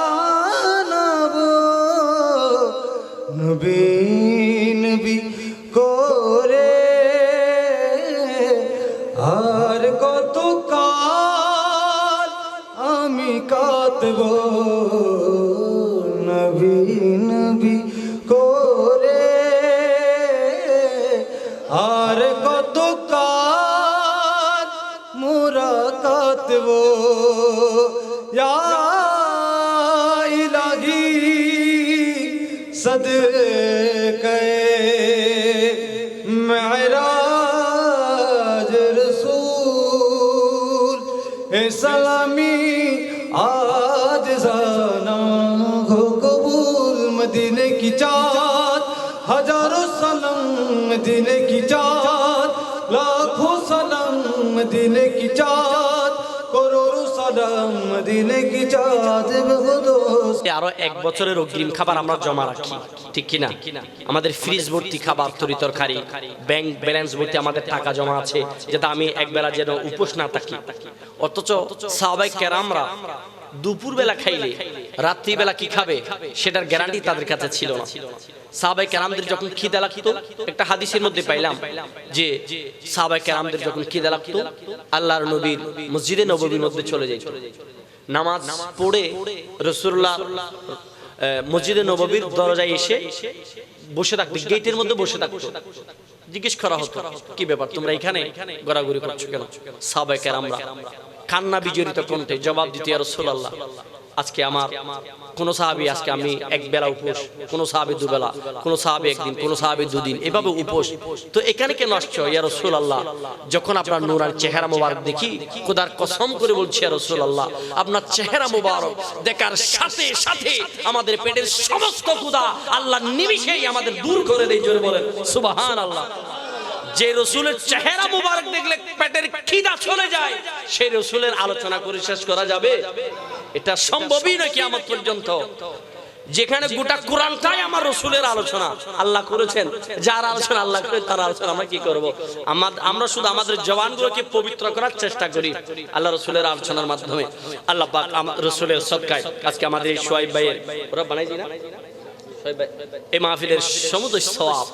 বানাবো নবী নবী করে আর কত কাল আমি কাঁদবো নবী নবী করে আর কত কাল মোরা কাঁদবো ইয়া ইলাহি सदक़े मेराज रसूल सलामी आज जाना हो कबूल मदीने की चाँद हजारों सलाम मदीने की चाँद लाखों सलाम मदीने की चाँद करोड़ों सलाम मदीने की चाँद बेखुदोस আরো এক বছরের অগ্রিম খাবার আমরা জমা রাখি ঠিক কি না আমাদের ফ্রিজ ভর্তি খাবার তরি তরকারি ব্যাংক ব্যালেন্স ভর্তি আমাদের টাকা জমা আছে যেটা আমি একবেলা যেন উপোস না থাকি অথচ সাহাবায়ে কেরামরা দুপুর বেলা খাইলে রাত্রি বেলা কি খাবে সেটার গ্যারান্টি তাদের কাছে ছিল না সাহাবায়ে কেরামদের যখন খিদা লাগতো একটা হাদিসের মধ্যে পাইলাম যে সাহাবায়ে কেরামদের যখন খিদা লাগতো আল্লাহর নবীর মসজিদে নববীর মধ্যে চলে যেত নামাজ পড়ে রাসূলুল্লাহ মসজিদে নববীর দরজায় এসে বসে থাকতো গেটের মধ্যে বসে থাকতো জিজ্ঞেস করা হতো কি ব্যাপার তোমরা এখানে ঘোরাঘুরি করছো কেন সাহাবায়ে কেরামরা কান্না বিজড়িত কণ্ঠে জবাব দিতে ইয়া রাসূলুল্লাহ আজকে আমার কোন সাহাবী আজকে আমি এক বেলা উপোস কোন সাহাবী দুবেলা কোন সাহাবী একদিন কোন সাহাবী দুদিন এভাবে উপোস তো এখানে কেন আসছো ইয়া রাসূলুল্লাহ যখন আপনার নূরানি চেহারা মোবারক দেখি খোদার কসম করে বলছি ইয়া রাসূলুল্লাহ আপনার চেহারা মোবারক দেখার সাথে সাথে আমাদের পেটের সমস্ত ক্ষুধা আল্লাহ নিমিষেই আমাদের দূর করে দেয় জোরে বলেন সুবহানাল্লাহ যে রাসূলের চেহারা মোবারক দেখলে পেটের খিদা চলে যায় সেই রাসূলের আলোচনা করে শেষ করা যাবে এটা সম্ভবই নয় কিয়ামত পর্যন্ত যেখানে গোটা কোরআনটাই আমার রসুলের আলোচনা আল্লাহ করেছেন, যার আলোচনা আল্লাহ করে তার আলোচনা আমরা কি করব? আমরা শুধু আমাদের জবানগুলোকে পবিত্র করার চেষ্টা করি আল্লাহ রসুলের আলোচনার মাধ্যমে। আল্লাহ পাক রসুলের সদকায় আজকে আমাদের এই সোহাইব ভাইয়ের ওরা বানাইছি না এই মাহফিলের সমুদ্র সওয়াব,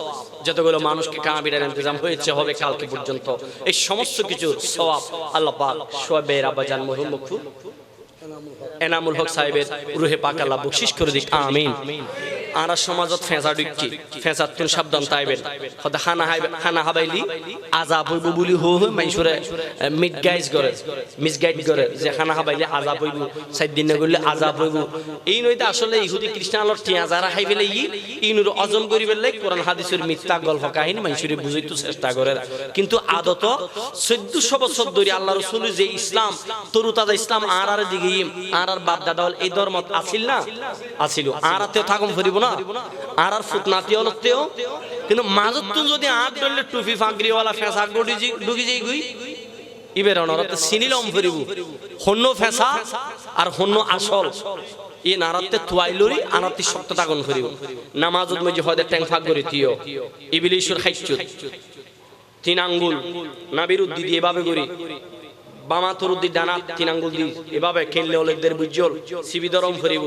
যতগুলো মানুষকে কাবিরের ইন্তজাম হয়েছে হবে কালকে পর্যন্ত, এই সমস্ত কিছুর সওয়াব আল্লাহ পাক সোহাইব ভাইয়ের আব্বাজান মরহুম মকফুর এনামুল হক সাহেবের রুহে পাক আল্লাহ বকশিশ করে দিক, আমিন। আরা সমাজত ফেঁসা ঢুকি ফেঁসাত তুন সাবধান তাইবেন হদা খানা হাবাইলি আজাব হইব বলি মাইসুরে মিসগাইড করে যে খানা হাবাইলি আজাব হইব, 7 দিন করলে আজাব হইব। এই নইতে আসলে ইহুদি খ্রিস্টানর টিয়া যারা খাই ফেলে ইনুর অজম করি ফেললে কোরআন হাদিসের মিথ্যা গল্প কাহিনী মাইসুরে বুঝাইতে চেষ্টা করে, কিন্তু আদত 1400 বছর ধরে আল্লাহ রসুল যে ইসলাম তরু তাজা ইসলাম আর দিকে আর বাপ দাদা এই ধর্ম আসিল না আসিল আর থাকুন ফরিব না আর ফুটনাতি হলতেও, কিন্তু মাজত যদি আট ধরলে টুপি ফাঁকরিওয়ালা ফেঁসা ঢুকি যাই গুই ইবের অনরতে চিনিলম ফরিব হন্য ফেঁসা আর হন্য আসল এই নারাতে তুয়াইলরি আনাতি শক্ত তাগন করিব। নামাজত মজি হদে ট্যাং ফাঁক করি তিও ইবলিসুর খাইচুত 3 আঙ্গুল নাবির উদ্দি দিয়ে এভাবে করি বামা তরুদ্দি ডানা 3 আঙ্গুল দি এভাবে খেললে ওলেদের বুঝল সিবিদরম ফরিব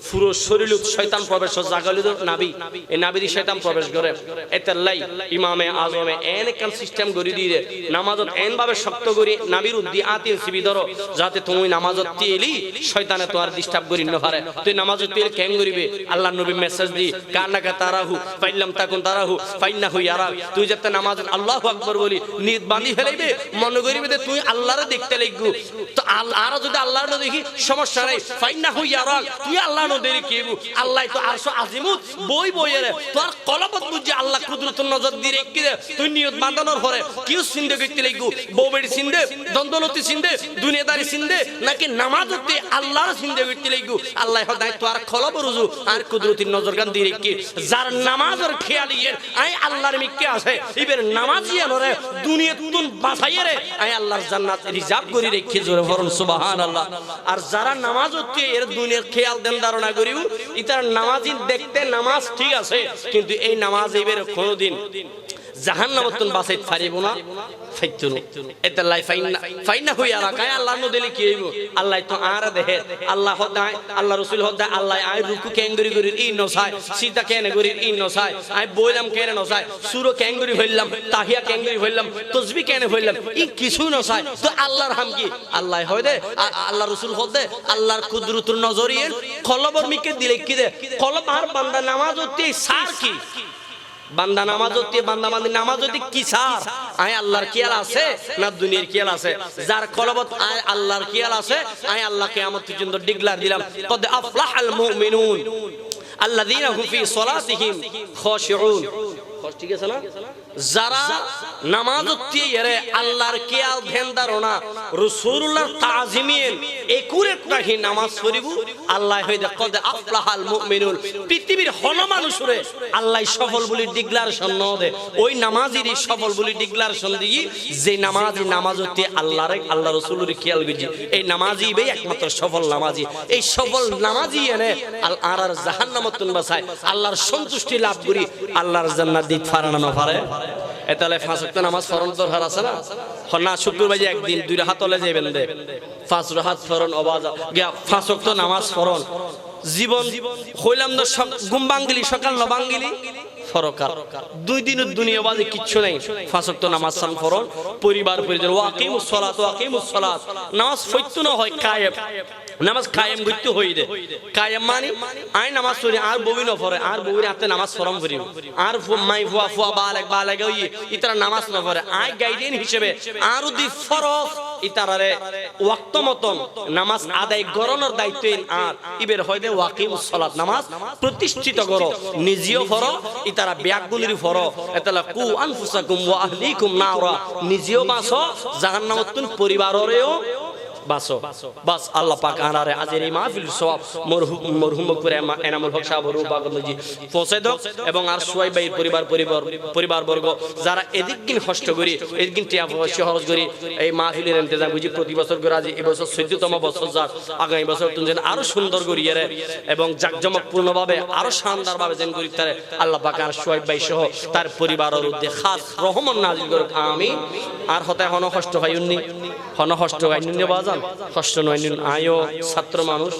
পুরো শরীরত শয়তান প্রবেশ জাগালিদ নাবি এই নাবিদি শয়তান প্রবেশ করে এতাল্লাই ইমামে আজমে এন কান সিস্টেম গরি দিয়ে নামাজত এন ভাবে শক্ত করি নাবির উদ্দি আতিল সিবিদর যাতে তুমি নামাজত তিলি শয়তানে তোমার ডিস্টার্ব করি না পারে, তুই নামাজত তিল কেন করিবে আল্লাহর নবী মেসেজ দি কানাকা তারাহু ফাইল্লাম তাকুন তারাহু ফাইন্নাহু ইয়ারা, তুই যাতে নামাজত আল্লাহু আকবার বলি নিয়ত বাঁধি ফেলাইবে মনে করিবে যে তুই আল্লাহরে দেখতে লাগু, তো আর যদি আল্লাহর না দেখি সমস্যা নাই ফাইন্নাহু ইয়ারা, তুই আল্লাহর না দেখি কি আল্লাহ তো আরশ আজিমুত বই বইরে তোর কলবত বুঝি আল্লাহ কুদরতুন নজর দিয়ে রেখে দে, তুই নিয়ত বাঁধানোর পরে কিউ সিন্ধে করতে লাগু বউবেড়ি সিন্ধে দন্দলতি সিন্ধে দুনিয়াদারি সিন্ধে নাকি নামাজতে আল্লাহর সিন্ধে করতে লাগু, আল্লাহ হদায় তো আর কলব রুজু আর কুদরতির নজর গান দিয়ে রেখে যার নামাজের খেয়ালিয়ের আই আল্লাহর মিকে আছে ইবের নামাজিয়ানরে দুনিয়াতুন বাঁচাইরে আই আল্লাহর জান্নাত রিজার্ভ করে রেখে জোরে ফরন সুবহানাল্লাহ। আর যারা নামাজ হচ্ছে এর দুনিয়ার খেয়াল দেন ধারণা করিও ইতার নামাজি দেখতে নামাজ ঠিক আছে, কিন্তু এই নামাজ এবার কোনোদিন জাহান্নামতন বাঁচাইত পারিব না ফাইতুন এতাল্লাই ফাইনা হইয়া রাখায় আল্লাহর ন দিলে কি হইব, আল্লাহ তো আর দেহে আল্লাহ হদায় আল্লাহ রাসূল হদায় আল্লাহ আই রুকু ক্যাঙ্গরি করি ই নসায় সিদা কেন করি ই নসায় আই বইলাম কেন নসায় সুরো ক্যাঙ্গরি হইলাম তাহিয়া ক্যাঙ্গরি হইলাম তাসবিহ কেন হইলাম ই কিছু নসায়, তো আল্লাহর হাম কি আল্লাহ হয় দে আল্লাহ রাসূল হদে আল্লাহর কুদরতুর নজরিয়ে কলবর মিকে দিলে কি দে কলব আর বান্দা নামাজ হতে সার কি বান্দা নামাজ হতে বান্দা বান্দি নামাজ হতে কি সার আই আল্লাহর কিয়াল আছে না দুনিয়ার কিয়াল আছে, যার কলবত আই আল্লাহর কিয়াল আছে আই আল্লাহ কিয়ামত পর্যন্ত ডিক্লার দিলাম কদ আফলাহাল মুমিনুন আল্লাযীনা হুম ফি সলাতিহিম খাশিউন, ঠিক আছে না? যারা নামাজ এরে আল্লাহর কিয়াল ধ্যান ধারণা রাসূলুল্লাহর তাজিমিন একুরেট রাখি নামাজ পড়িব আল্লাহ হইদে কদ আফলাহাল মুমিনুন, পৃথিবীর হন মানুষরে আল্লাহ সফল বলি ডিক্লারেশন ন দে ওই নামাজিরই সফল বলি ডিক্লারেশন দিই যে নামাজতে আল্লাহ রাসূলের কিয়াল গজি এই নামাজি বে একমাত্র সফল নামাজি, এই সফল নামাজি এনে আর জাহান্নামতন বাঁচায় আল্লাহর সন্তুষ্টি লাভ করি আল্লাহর জান্নাত দিতে পারে না পারে। এতালে 5 ওয়াক্ত নামাজ ফরজ দরকার আছে না, না শুক্রবার যে একদিন 2 রাকাত হলে যাবেন দে 5 রাকাত ফরজ অবাজা গিয়া 5 ওয়াক্ত নামাজ ফরজ জীবন হইলাম না ঘুম ভাঙ্গিলি সকাল ন ভাঙ্গিলি ফরকার 2 দিনের দুনিয়া বাজে কিচ্ছু নাই, 5 ওয়াক্ত নামাজ সান ফরজ পরিবার পরিজন ওয়াকিমুস সালাত নামাজ ফইতো না হয় কায়েম নামাজ কায়েম গইতে হই দে কায়েম মানে আই নামাজ পড়ি আর বউই না পড়ে আর বউই হাতে নামাজ ফরম করিব আর মাই ফুয়া বালেক হই ইতারা নামাজ না পড়ে আই গাইডেন হিসেবে আর দি ফরজ ইতারারে ওয়াক্ত মতন নামাজ আদায় করানোর দায়িত্ব আর ইবের হয় দে ওয়াকিমুস সালাত নামাজ প্রতিষ্ঠিত করো নিজেও পড়ো ইতারা ব্যাগগুলির পড়ো এতালা কু আনফুসাকুম ওয়া আহলিকুম নারা নিজেও বাঁচো জাহান্নামতুন পরিবারেও বাসো বাস আল্লাহ পাক আনারে আজের এই মাহফিল সওয়াব মরহুম করে এনামুল হক সাহেব রূপাগঞ্জি পৌঁছে দাও এবং আর সুয়াই ভাইয়ের পরিবারবর্গ যারা এদিকদিন কষ্ট করি এদিকদিন টিয়া সহজ করি এই মাহফিলের ইন্তজাম বুঝি প্রতি বছর করে আজ এই বছর 14তম বছর যাক আগামী বছর তুমি যেন আরো সুন্দর করিয়ে এবং জাঁকজমকপূর্ণভাবে আরো শানদারভাবে যেন করি তারে আল্লাহ পাক আর সুয়াই ভাই সহ তার পরিবারের উদ্দে খাস রহমান নাজিল করুক আমিন। আর হতে হন কষ্ট হয় উন্নি হন কষ্ট হয় নুন্নি বাজান কষ্ট নয় নুন আয়ো ছাত্র মানুষ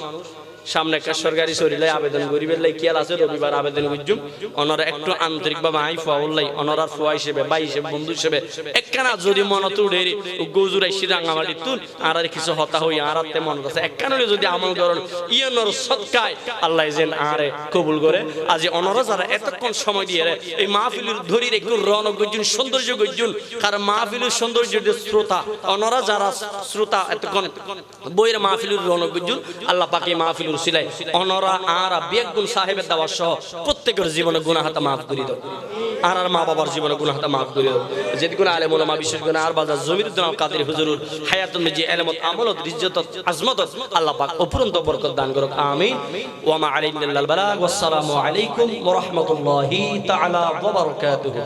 সামনে একটা সরকারি শরীরে আবেদন করিবে লাই কি আছে রবিবার আবেদন করজুম অনরা একটু আন্তরিকভাবে আই ফুয়াউল্লাই অনরার ফুয়া হিসেবে ভাই হিসেবে বন্ধু হিসেবে একখানা যদি মনত উঠেরি গজুরাইছি রাঙামাটি তুন আর কিছু হতা হই আর আতে মনত আছে একখানে যদি আমল করুন ইয়ানোর সদকায় আল্লাহ যেন আরে কবুল করে আজ অনরা যারা এতক্ষণ সময় দিয়ে এই মাহফিলের ধরির একটু রৌনক গর্জুন সৌন্দর্য গর্জুন কারণ মাহফিলের সৌন্দর্য শ্রোতা অনরা যারা শ্রোতা এতক্ষণ বইয়ের মাহফিলের রৌনক গর্জুন আল্লাহ পাক এই মাহফিল উসিলাই অনরা আর বেগুন সাহেবের দাওয়া সহ প্রত্যেকের জীবনে গুনাহ হাতা মাফ করে দাও আর মা বাবার জীবনে গুনাহ হাতা মাফ করে দাও যেদি কোন আলেম ওলামা বিশেষ করে আর বাজার জমিরুদ্দিন আল কাদের হুজুর হায়াতুন জি ইলমত আমলত ইজ্জত আজমত আল্লাহ পাক অপরন্ত বরকত দান করুক আমিন ওয়া মা আলাইনা ইল্লাল বালাগ ওয়াস সালামু আলাইকুম ওয়া রাহমাতুল্লাহি তাআলা ওয়া বারাকাতুহু।